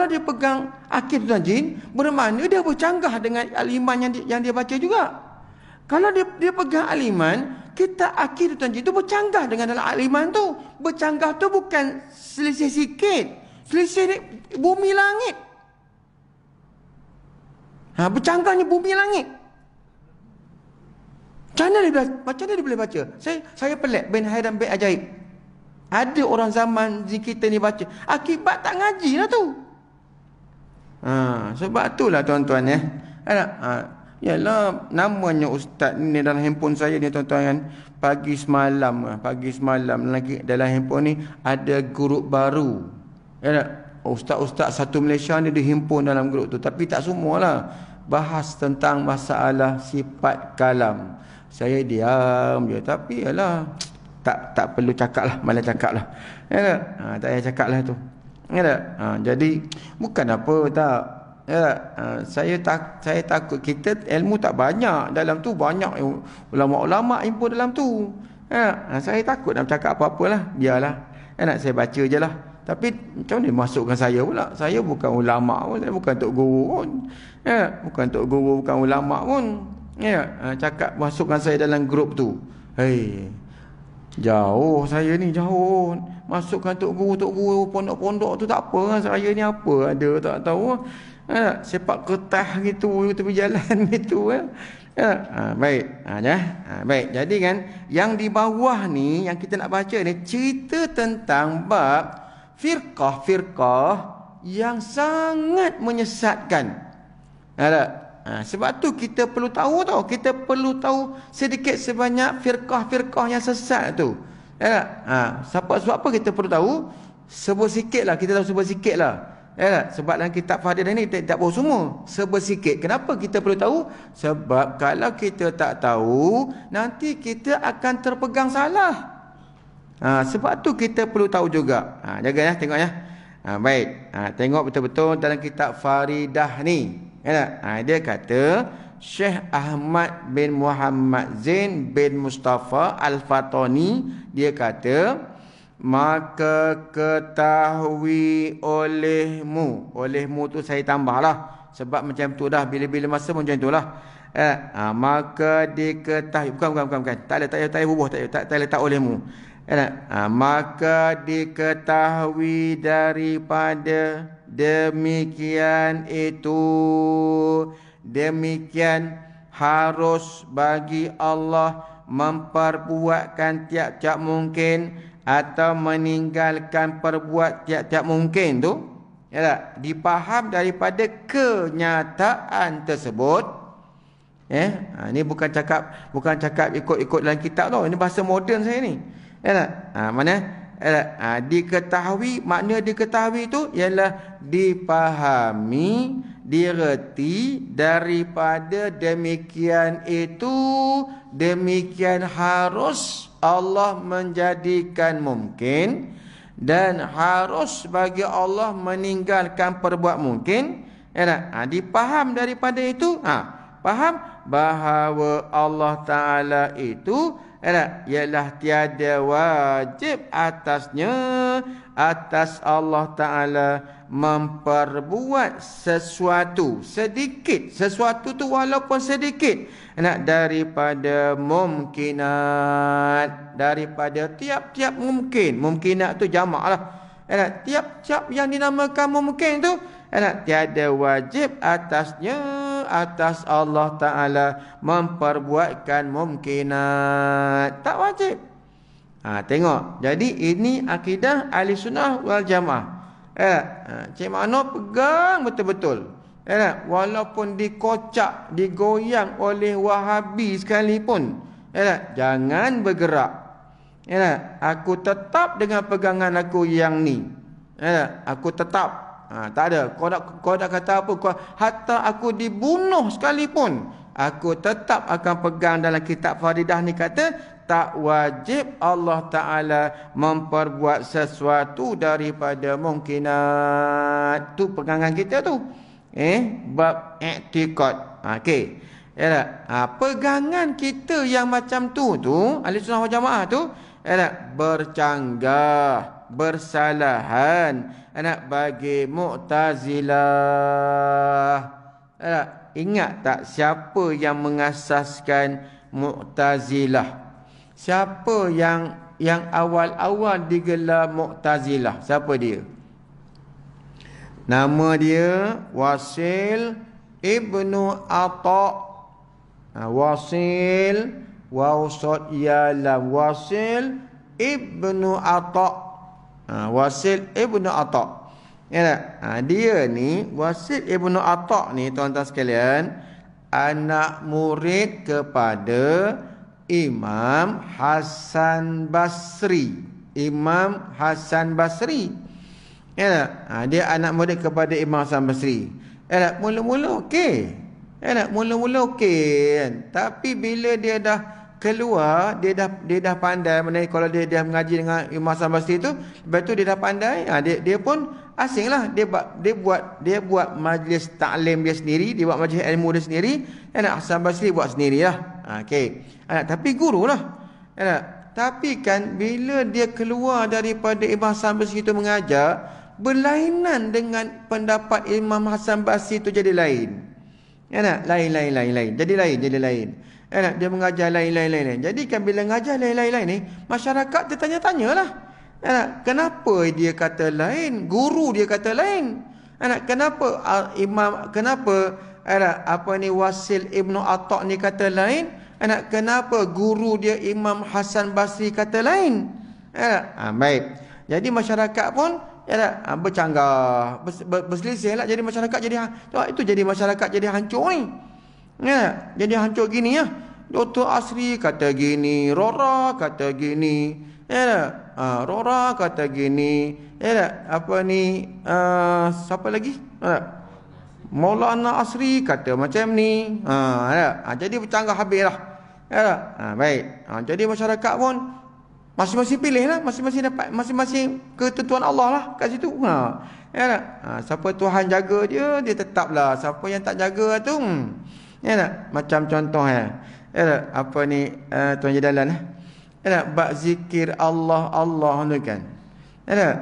dia pegang Aqidatul Najin, bermakna dia bercanggah dengan Al-Iman yang dia baca juga. Kalau dia pegang Al-Iman, kita Aqidatul Najin tu bercanggah dengan dalam Al-Iman tu. Bercanggah tu bukan selisih sikit, selisih bumi langit. Bercanggahnya bumi langit. Macam mana dia boleh baca? Saya pelik bin hairan bin ajaib. Ada orang zaman kita ni baca, akibat tak ngaji lah tu. Sebab itulah tuan-tuan ya. Yalah, namanya ustaz ni dalam handphone saya ni tuan-tuan kan. Pagi semalam lagi dalam handphone ni ada grup baru. Ya tak? Ustaz-ustaz satu Malaysia ni dihimpun dalam grup tu, tapi tak semualah. Bahas tentang masalah sifat kalam. Saya diam je, tapi yalah, tak perlu cakap lah, malah cakap lah. Ya tak? Tak payah cakap lah tu. Ya tak? Jadi bukan apa tak. Ya, saya takut kita ilmu tak banyak dalam tu, banyak ulama-ulama himpun dalam tu. Ya, saya takut nak cakap apa-apalah, biarlah. Ya, saya baca je lah. Tapi macam mana masukkan saya pula? Saya bukan ulama pun, saya bukan tok guru pun. Ya, bukan tok guru, bukan ulama pun. Ya, cakap masukkan saya dalam grup tu. Hei, jauh saya ni, jauh. Masukkan tok guru, pondok-pondok tu tak apa. Saya ni apa ada tak tahu. Sepak kertas gitu tepi jalan gitu baik baik. Jadi kan yang di bawah ni yang kita nak baca ni cerita tentang bab firqah yang sangat menyesatkan. Sebab tu kita perlu tahu kita perlu tahu sedikit sebanyak firqah yang sesat tu. Sebab apa kita perlu tahu? Sebersikitlah kita tahu, sebersikitlah. Sebab dalam kitab Fadilah ni tak tahu semua, sebersikit. Kenapa kita perlu tahu? Sebab kalau kita tak tahu, nanti kita akan terpegang salah. Sebab tu kita perlu tahu juga. Jaga ya, tengok ya. Baik. Tengok betul-betul dalam kitab Faridah ni. Dia kata Syekh Ahmad bin Muhammad Zain bin Mustafa Al-Fatani, dia kata, maka ketahui olehmu tu saya tambahlah, sebab macam tu dah, bila-bila masa macam tu lah. Maka diketahui, bukan. Tak ada bubuh, tak letak olehmu. Maka diketahui daripada demikian harus bagi Allah memperbuatkan tiap-tiap mungkin atau meninggalkan perbuat tiap-tiap mungkin tu. Dipaham daripada kenyataan tersebut. Ini bukan cakap ikut-ikut dalam kitab tau. Ini bahasa moden saya ni. Diketahui, makna diketahui itu ialah dipahami, direti daripada demikian harus Allah menjadikan mungkin, dan harus bagi Allah meninggalkan perbuat mungkin. Dipaham daripada itu, faham bahawa Allah Ta'ala itu ialah tiada wajib atas Allah Ta'ala memperbuat sesuatu tu walaupun sedikit daripada mumkinat, daripada tiap-tiap mumkinat tu jamak lah. Tiap-tiap yang dinamakan mungkin tu tiada wajib atas Allah Ta'ala memperbuatkan mumkinat. Tak wajib. Tengok. Jadi ini akidah Ahli Sunnah wal Jamaah. Cik Mano pegang betul-betul. Walaupun dikocak, digoyang oleh Wahabi sekalipun, jangan bergerak. Aku tetap dengan pegangan aku yang ni. Aku tetap. Tak ada. Kau nak kata apa? Hatta aku dibunuh sekalipun, aku tetap akan pegang dalam kitab Faridah ni, kata tak wajib Allah Ta'ala memperbuat sesuatu daripada mungkinat. Tu pegangan kita tu. Bab i'tiqad. Okey. Pegangan kita yang macam tu Ahli Sunnah wal Jamaah tu bercanggah, bersalahan bagi Mu'tazilah. Ingat tak siapa yang mengasaskan Mu'tazilah? Siapa yang awal-awal digelar Mu'tazilah? Siapa dia? Nama dia Wasil Ibnu Atta. Wasil Wausat Yalam, Wasil Ibnu Atta. Wasil Ibnu Atta. Dia ni, Wasil Ibnu Atta ni, tuan-tuan sekalian, anak murid kepada Imam Hasan Basri. Imam Hasan Basri. Dia anak murid kepada Imam Hasan Basri. Mula-mula okey. Mula-mula okey kan. Tapi bila dia dah keluar, dia dah pandai. Mana kalau dia mengaji dengan Imam Hasan Basri tu, lepas tu dia dah pandai, dia pun asing lah. Dia buat majlis ta'lim dia sendiri, dia buat majlis ilmu dia sendiri. Hasan Basri buat sendirilah. Okey. Tapi guru lah. Tapi kan bila dia keluar daripada Imam Hasan Basri tu mengajar, berlainan dengan pendapat Imam Hasan Basri tu jadi lain. Lain. Jadi lain. Dia mengajar lain. Jadi kan bila mengajar lain ni, masyarakat dia tanya-tanyalah. Kenapa dia kata lain? Guru dia kata lain. Kenapa Wasil Ibnu Atta ni kata lain? Kenapa guru dia Imam Hasan Basri kata lain? Baik. Jadi masyarakat pun bercanggah, berselisih lah. Jadi masyarakat jadi masyarakat jadi hancur ni. Jadi hancur gini ya. Dr. Asri kata gini, Rora kata gini, Rora kata gini, siapa lagi? Maulana Asri kata macam ni. Jadi bercanggah habis lah. Baik. Jadi masyarakat pun masing-masing pilih lah, masing-masing dapat masing-masing ketentuan Allah lah kat situ. Siapa Tuhan jaga dia tetaplah. Siapa yang tak jaga tu, Ya tak? Macam contoh ya. Ya tak? Apa ni Tuan Jadalan ya tak? Bab zikir Allah Allah tu kan. Ya tak?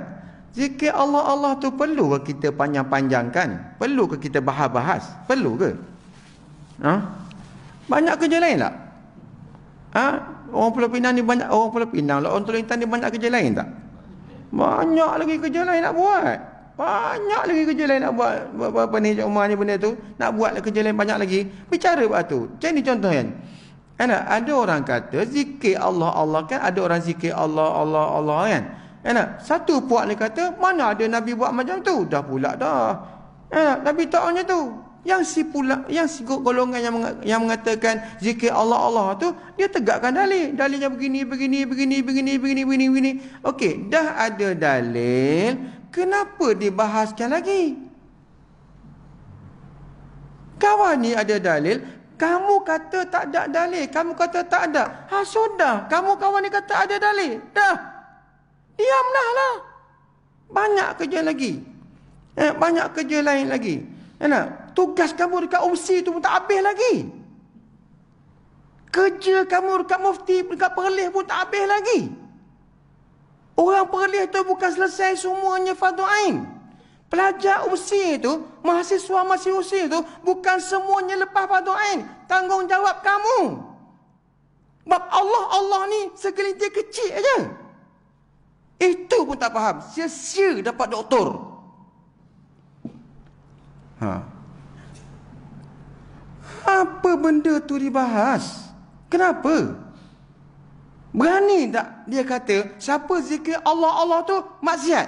Zikir Allah Allah tu perlu ke kita panjang-panjangkan? Perlu ke kita bahas-bahas? Perlu ke? Ha? Banyak kerja lain tak? Ha? Orang Pulau Pinang ni banyak, orang Pulau Pinang lah, orang Teluk Intan ni banyak kerja lain tak? Banyak lagi kerja lain nak buat. Banyak lagi kerja lain nak buat. Apa ni Umar ni benda tu, nak buat kerja lain banyak lagi. Bicara buat tu. Macam ni contoh kan. Ada orang kata zikir Allah Allah kan, ada orang zikir Allah Allah Allah kan. Satu puak ni kata mana ada Nabi buat macam tu. Dah pula dah. Nabi tak macam tu. Yang si golongan yang mengatakan zikir Allah Allah tu, dia tegakkan dalil. Dalilnya begini. Okey, dah ada dalil, kenapa dibahaskan lagi? Kawan ni ada dalil, kamu kata tak ada dalil, kamu kata tak ada. Sudah, kamu kawan ni kata ada dalil. Dah. Diamlah lah. Banyak kerja lagi. Banyak kerja lain lagi. Tugas kamu dekat UMSI tu pun tak habis lagi. Kerja kamu dekat mufti, dekat Perlis pun tak habis lagi. Orang Perlis tu bukan selesai semuanya fardu ain. Pelajar UMSI tu, mahasiswa-mahasiswa tu bukan semuanya lepas fardu ain. Tanggungjawab kamu. Sebab Allah ni segelintir kecil aja. Itu pun tak faham. Sia-sia dapat doktor. Apa benda tu dibahas? Kenapa? Berani tak dia kata siapa zikir Allah Allah tu maksiat?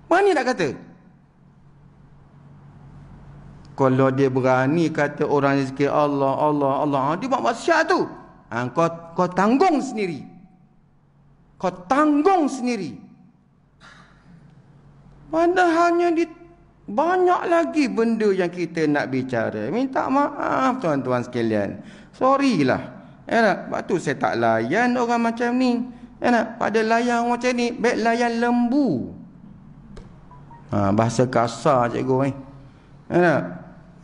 Berani tak kata? Kalau dia berani kata orang zikir Allah Allah Allah, dia buat maksiat tu, kau tanggung sendiri. Kau tanggung sendiri. Padahalnya banyak lagi benda yang kita nak bicara. Minta maaf tuan-tuan sekalian. Sorry lah. Sebab tu saya tak layan orang macam ni. Pada layan orang macam ni, baik layan lembu. Bahasa kasar cikgu.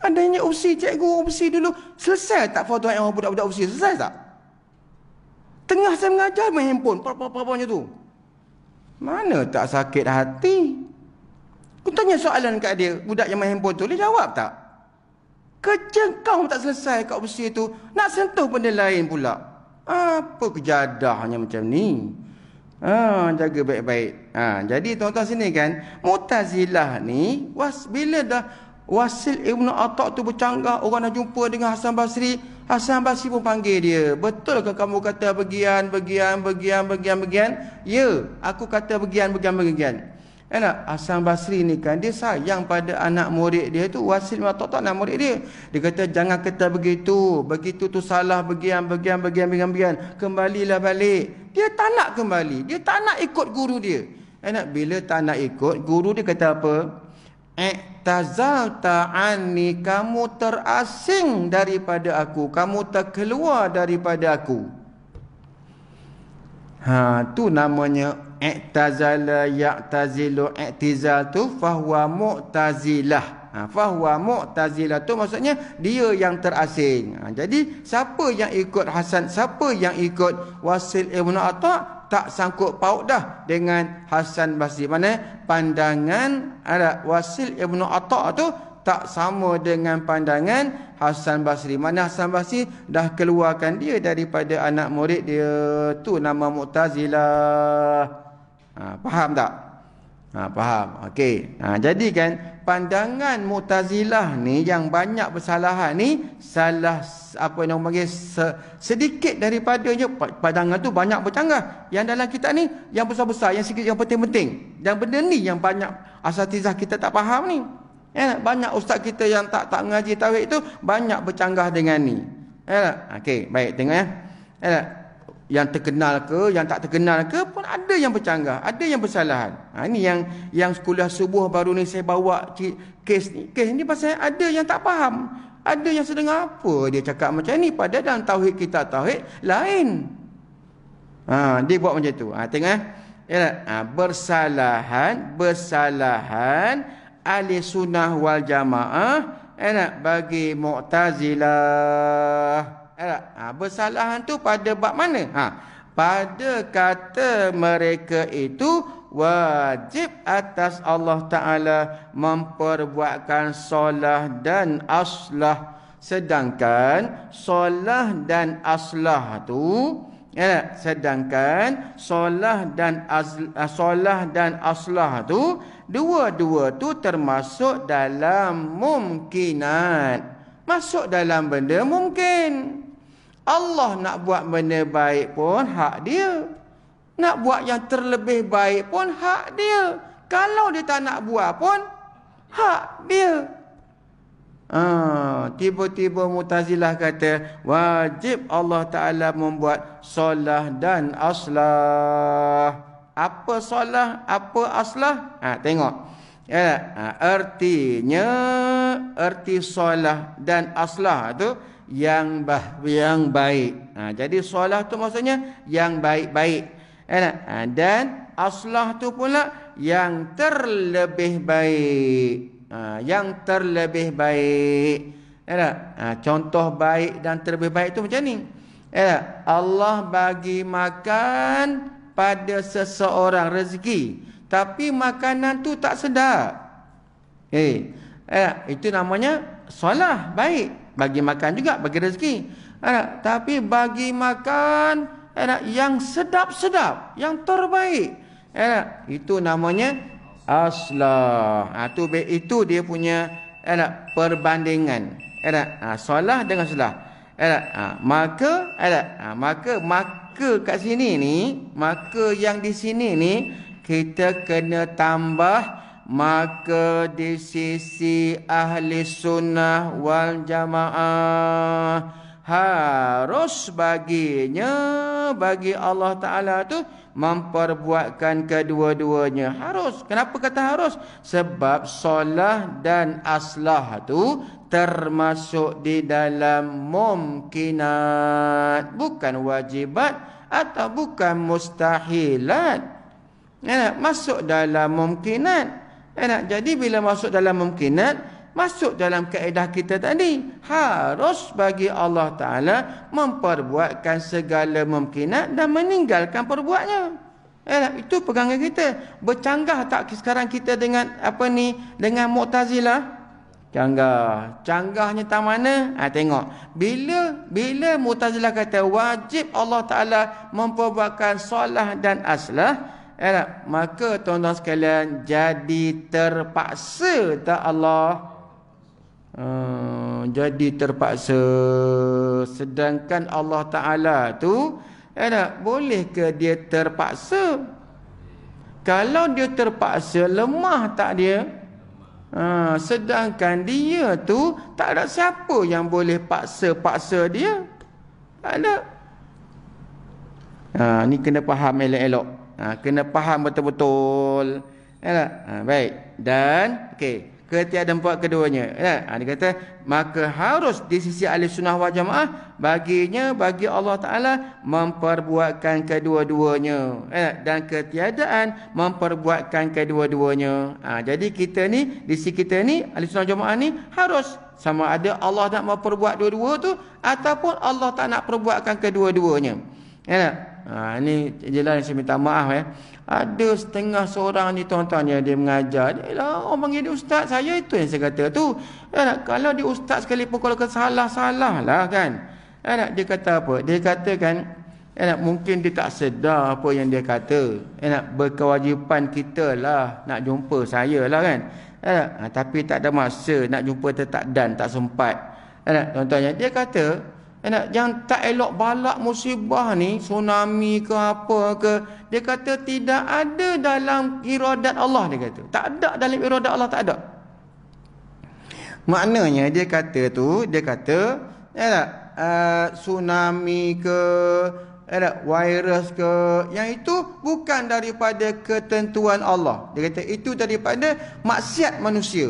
Adanya UMSI, cikgu UMSI dulu. Selesai tak foto yang orang budak-budak UMSI? Selesai tak? Tengah saya mengajar main handphone. Apa-apa macam tu. Mana tak sakit hati? Aku tanya soalan kat dia, budak yang main handphone tu, dia jawab tak? Kerja kau tak selesai kat UMSI tu, nak sentuh benda lain pula. Apa kejadahnya macam ni? Jaga baik-baik. Jadi tuan-tuan sini kan, Mu'tazilah ni, bila dah Wasil Ibn Atta' tu bercanggah, orang dah jumpa dengan Hasan Basri, Hasan Basri pun panggil dia. Betul ke kamu kata bagian? Ya, aku kata bagian. Hasan Basri ni kan, dia sayang pada anak murid dia tu. Wasil Ibn Atta' anak murid dia. Dia kata jangan kata begitu. Begitu tu salah, bagian. Kembalilah balik. Dia tak nak kembali. Dia tak nak ikut guru dia. Bila tak nak ikut, guru dia kata apa? I'tazalta anni, kamu terasing daripada aku, kamu terkeluar daripada aku. Tu namanya i'tazala ya'tazilu. I'tizal tu fahuwa mu'tazilah. Fahuwa mu'tazilah tu maksudnya dia yang terasing. Jadi siapa yang ikut Hasan, siapa yang ikut Wasil Ibn Atta', tak sangkut paut dah dengan Hasan Basri. Mana pandangan Wasil Ibn Atta' tu tak sama dengan pandangan Hasan Basri. Mana Hasan Basri dah keluarkan dia daripada anak murid dia. Tu nama Mu'tazilah. Faham tak? Faham. Okey. Jadi kan pandangan Mu'tazilah ni yang banyak bersalahan ni, salah apa yang panggil sedikit daripadanya. Pandangan tu banyak bercanggah. Yang dalam kitab ni yang besar-besar, yang sikit, yang penting-penting. Dan benda ni yang banyak asatizah kita tak faham ni. Banyak ustaz kita yang tak mengaji tauhid tu banyak bercanggah dengan ni. Okey, baik tengok ya. Yang terkenal ke, yang tak terkenal ke pun ada yang bercanggah, ada yang bersalahan. Ini yang kuliah subuh baru ni saya bawa kes ni. Kes ni pasal ada yang tak faham. Ada yang sedang apa dia cakap macam ni, padahal dalam tauhid kita tauhid lain. Dia buat macam tu. Tengok bersalahan ahli sunnah wal jamaah bagi Mu'tazilah. Bersalahan tu pada bab mana? Pada kata mereka itu wajib atas Allah Ta'ala memperbuatkan solah dan aslah. Sedangkan solah dan aslah tu sedangkan solah dan aslah tu dua-dua tu termasuk dalam mumkinat. Masuk dalam benda mungkin. Allah nak buat benda baik pun hak dia. Nak buat yang terlebih baik pun hak dia. Kalau dia tak nak buat pun hak dia. Tiba-tiba Mu'tazilah kata wajib Allah Ta'ala membuat solah dan aslah. Apa solah, apa aslah? Tengok. Artinya, arti solah dan aslah tu yang baik. Jadi solah tu maksudnya yang baik-baik. Dan aslah tu pula yang terlebih baik. Yang terlebih baik. Contoh baik dan terlebih baik itu macam ni. Allah bagi makan pada seseorang rezeki, tapi makanan tu tak sedap. Itu namanya solah baik. Bagi makan juga, bagi rezeki. Tapi bagi makan yang sedap-sedap, yang terbaik. Itu namanya aslah. Itu dia punya perbandingan. Solah dengan aslah. Maka kat sini ni, maka yang di sini ni kita kena tambah maka di sisi ahli sunnah wal jamaah harus baginya, bagi Allah Ta'ala tu memperbuatkan kedua-duanya. Harus. Kenapa kata harus? Sebab solah dan aslah tu termasuk di dalam mumkinat, bukan wajibat atau bukan mustahilat. Masuk dalam mumkinat. Jadi bila masuk dalam mumkinat, masuk dalam kaedah kita tadi, harus bagi Allah Ta'ala memperbuatkan segala mumkinat dan meninggalkan perbuatnya. Itu pegangan kita. Bercanggah tak sekarang kita dengan dengan Mu'tazilah? Canggahnya tak mana? Tengok. Bila Mu'tazilah kata wajib Allah Ta'ala memperbuatkan solah dan aslah, maka tuan-tuan sekalian, jadi terpaksa tak Allah? Jadi terpaksa. Sedangkan Allah Ta'ala tu boleh ke dia terpaksa? Kalau dia terpaksa, lemah tak dia? Sedangkan dia tu tak ada siapa yang boleh paksa dia. Tak ada. Ni kena faham elok-elok. Kena faham betul-betul. Baik. Dan ketiadaan empat keduanya. Dia kata maka harus di sisi ahli sunnah wal jamaah baginya, bagi Allah Ta'ala memperbuatkan kedua-duanya. Dan ketiadaan memperbuatkan kedua-duanya. Jadi kita ni, di sisi kita ni, ahli sunnah wal jamaah ni harus. Sama ada Allah nak memperbuat dua-dua tu ataupun Allah tak nak perbuatkan kedua-duanya. Ini jelas yang saya minta maaf. Ada setengah seorang ni tuan-tuan yang dia mengajar. Orang panggil dia ustaz. Saya itu yang saya kata tu. Kalau dia ustaz sekalipun, kalau salah-salah lah kan. Dia kata apa? Dia katakan mungkin dia tak sedar apa yang dia kata. Berkewajipan kita lah nak jumpa saya lah kan. Tapi tak ada masa nak jumpa, tak sempat. Tuan-tuan, dia kata yang tak elok balak musibah ni, tsunami ke apa ke, dia kata tidak ada dalam iradat Allah. Dia kata tak ada dalam iradat Allah, tak ada. Maknanya dia kata tsunami ke virus ke, yang itu bukan daripada ketentuan Allah. Dia kata itu daripada maksiat manusia.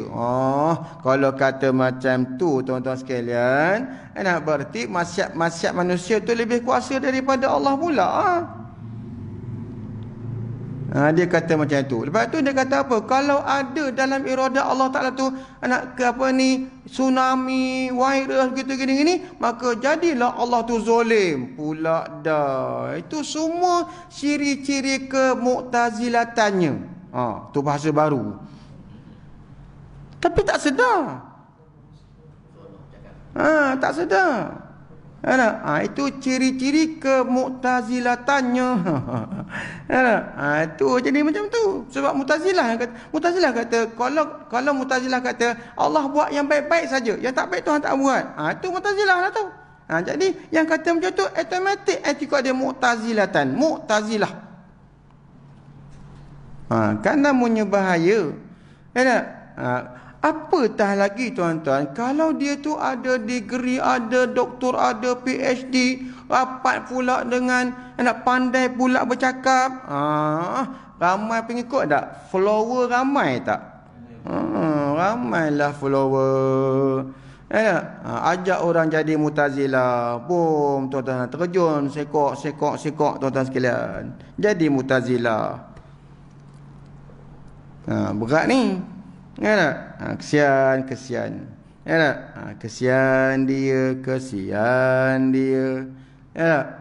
Kalau kata macam tu tuan-tuan sekalian, berarti maksiat manusia tu lebih kuasa daripada Allah pula. Dia kata macam tu. Lepas tu dia kata apa? Kalau ada dalam irada Allah Ta'ala tu nak ke apa ni, tsunami, virus gitu gini-gini, maka jadilah Allah tu zalim. Pula dah. Itu semua ciri-ciri kemu'tazilatannya. Tu bahasa baru. Tapi tak sedar. Tak sedar. Itu ciri-ciri kemu'tazilatannya. Itu jadi macam tu. Sebab Mu'tazilah kata kalau Mu'tazilah kata Allah buat yang baik-baik saja, yang tak baik Tuhan tak buat. Itu Mu'tazilah lah tu. Jadi yang kata macam tu automatik etika dia Mu'tazilah. Kan namanya bahaya. Apatah lagi tuan-tuan, kalau dia tu ada degree, ada doktor, ada PhD, rapat pula dengan nak pandai pula bercakap. Ramai pengikut tak? Follower ramai tak? Ramailah follower. Ajak orang jadi Mu'tazilah. Boom, tuan-tuan terjun, sekok tuan-tuan sekalian. Jadi Mu'tazilah. Berat ni. Kesian. Kesian dia.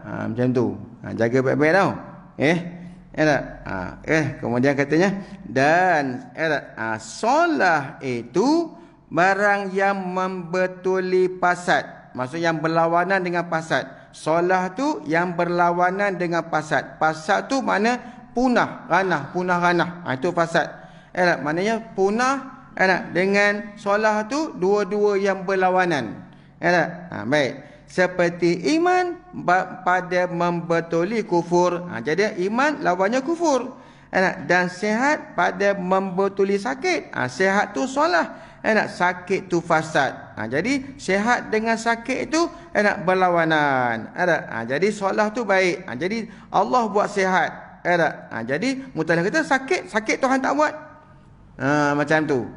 Macam tu. Jaga baik-baik tau. Kemudian katanya, dan solah itu barang yang membetuli fasad. Maksud yang berlawanan dengan fasad. Solah tu yang berlawanan dengan fasad. Fasad tu mana? Punah ranah. Itu fasad. Maknanya punah dengan solah tu dua-dua yang berlawanan. Baik. Seperti iman pada membetuli kufur. Jadi iman lawannya kufur. Dan sihat pada membetuli sakit. Sihat tu solah. Sakit tu fasad. Jadi sihat dengan sakit itu berlawanan. Jadi solah tu baik. Jadi Allah buat sihat. Jadi Mu'tazilah kata sakit Tuhan tak buat. Macam tu.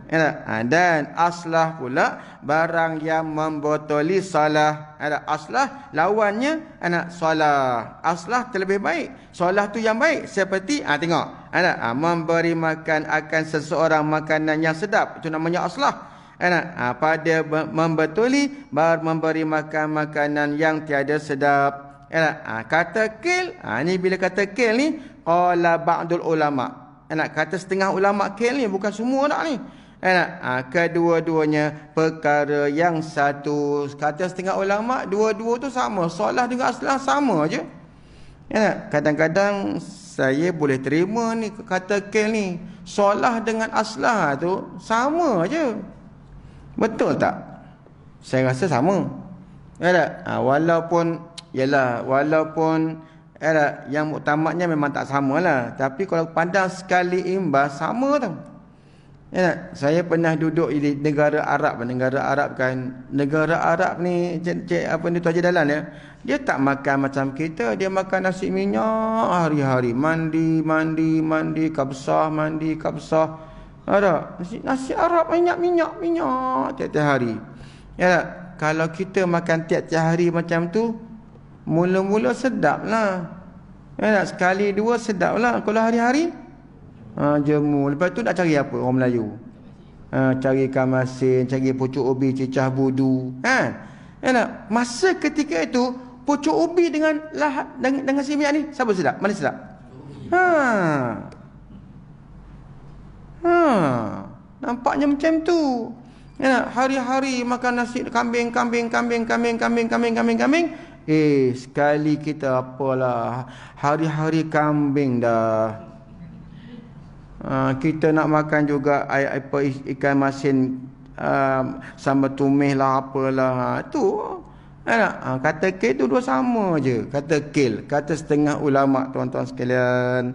Dan aslah pula barang yang membotoli salah. Aslah lawannya salah. Aslah terlebih baik. Salah tu yang baik. Seperti tengok. Memberi makan akan seseorang makanan yang sedap. Itu namanya aslah. Pada membetuli memberi makan makanan yang tiada sedap. Kata kil. Ni bila kata kil ni, qala ba'dul ulama. Kata setengah ulama kil ni, bukan semua tak ni. Kedua-duanya perkara yang satu. Kata setengah ulama, dua-dua tu sama. Solah dengan aslah sama je. Kadang-kadang saya boleh terima ni kata kil ni. Solah dengan aslah tu sama je. Betul tak? Saya rasa sama. Walaupun yang muktamadnya memang tak samalah, tapi kalau pandang sekali imbas sama tau. Saya pernah duduk di negara Arab kan. Negara Arab ni apa ni tu Haji Dalan ya. Dia tak makan macam kita, dia makan nasi minyak hari-hari, mandi, kabsah. Ada nasi Arab minyak tiap-tiap hari. Kalau kita makan tiap-tiap hari macam tu, mula-mula sedap lah. Sekali dua sedap lah. Kalau hari-hari jemu. Lepas tu nak cari apa orang Melayu? Cari ikan masin, cari pucuk ubi, cicah budu. Masa ketika itu pucuk ubi dengan si minyak ni, siapa sedap? Mana sedap? Nampaknya macam tu. Hari-hari makan nasi kambing. Sekali kita apalah, hari-hari kambing dah. Kita nak makan juga ikan masin sambal tumis lah apalah. Tu kata kil tu dua sama je. Kata setengah ulama tuan-tuan sekalian.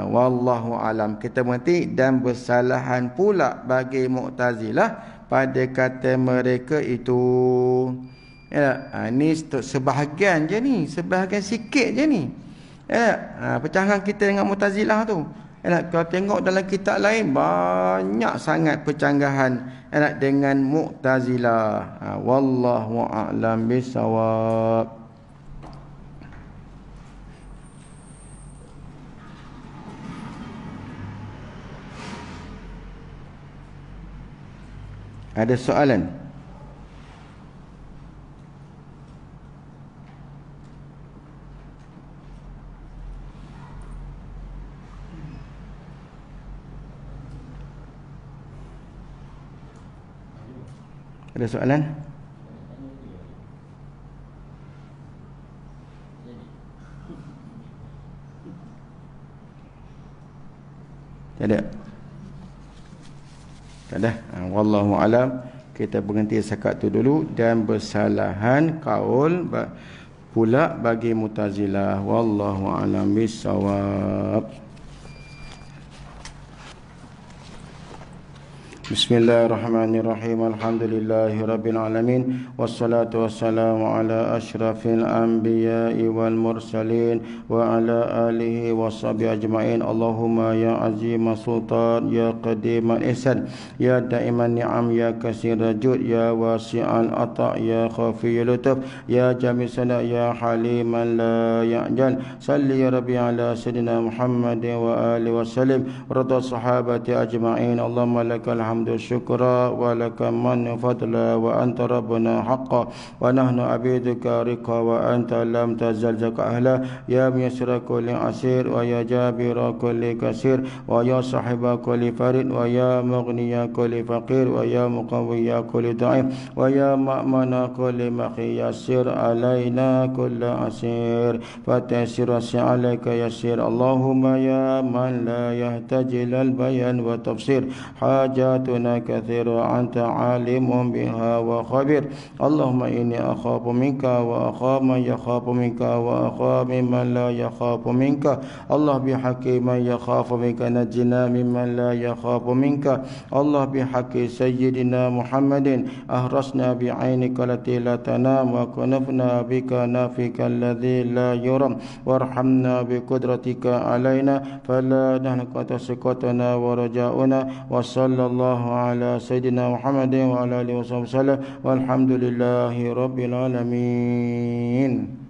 Wallahu alam. Kita mengerti. Dan bersalahan pula bagi Mu'tazilah pada kata mereka itu. Ni sebahagian je ni, sebahagian sikit je ni. Pecahan kita dengan Mu'tazilah tu. Kalau tengok dalam kitab lain, banyak sangat pencanggahan dengan Mu'tazilah. Wallahu a'lam bisawab. Ada soalan? Ada soalan? Tak ada. Tak ada. Wallahu alam. Kita berhenti sekat tu dulu. Dan bersalahan kaul pula bagi Mu'tazilah. Wallahu alam bisawab. Bismillahirrahmanirrahim. Alhamdulillahi rabbil alamin. Wassalatu wassalamu ala asyrafil anbiya'i wal mursalin wa ala alihi washabihi ajma'in. Allahumma ya azima sultan, ya qadiman ihsan, ya daiman ni'am, ya kasira jud, ya wasi'al ata', ya khafiyul lutuf, ya jami' sana, ya haliman la ya'jal. Salli ya rabbi ala sayyidina Muhammadin wa alihi wa sallim rada sahabati ajma'in. Allahumma lakal hamdu syukra wa laka mannu fadla wa anta rabbuna haqqa wa nahnu abiduka riqa wa anta lam tazal zaka ahla ya miysira kulli asir wa ya jabira kulli kasir wa ya sahiba kulli farid wa ya mughniya kulli faqir wa ya muqawwiya kulli da'if wa ya ma'mana kulli maqi yasir alaina kulla asir fatasir alayka yasir. Allahumma ya man la yahtaji lal bayan wa tafsir hajatuna kathira anta alimun biha wa khabir. Allahumma inni akhafu minka wa akhafu man yakhafu minka wa akhafu mimman la yakhafu minka. Allah bihaqqi man yakhafu minka najina mimman la yakhafu minka. Allah bihaqqi sayyidina Muhammadin ahrasna bi'ainika lati la tanam wa kunafna bika nafika alladhi la yuram warhamna biqudratika alaina fala nahqata sikatana wa raja'una wa sallallahu ala sayyidina Muhammadin wa ala alihi wasallam walhamdulillahi rabbil alamin.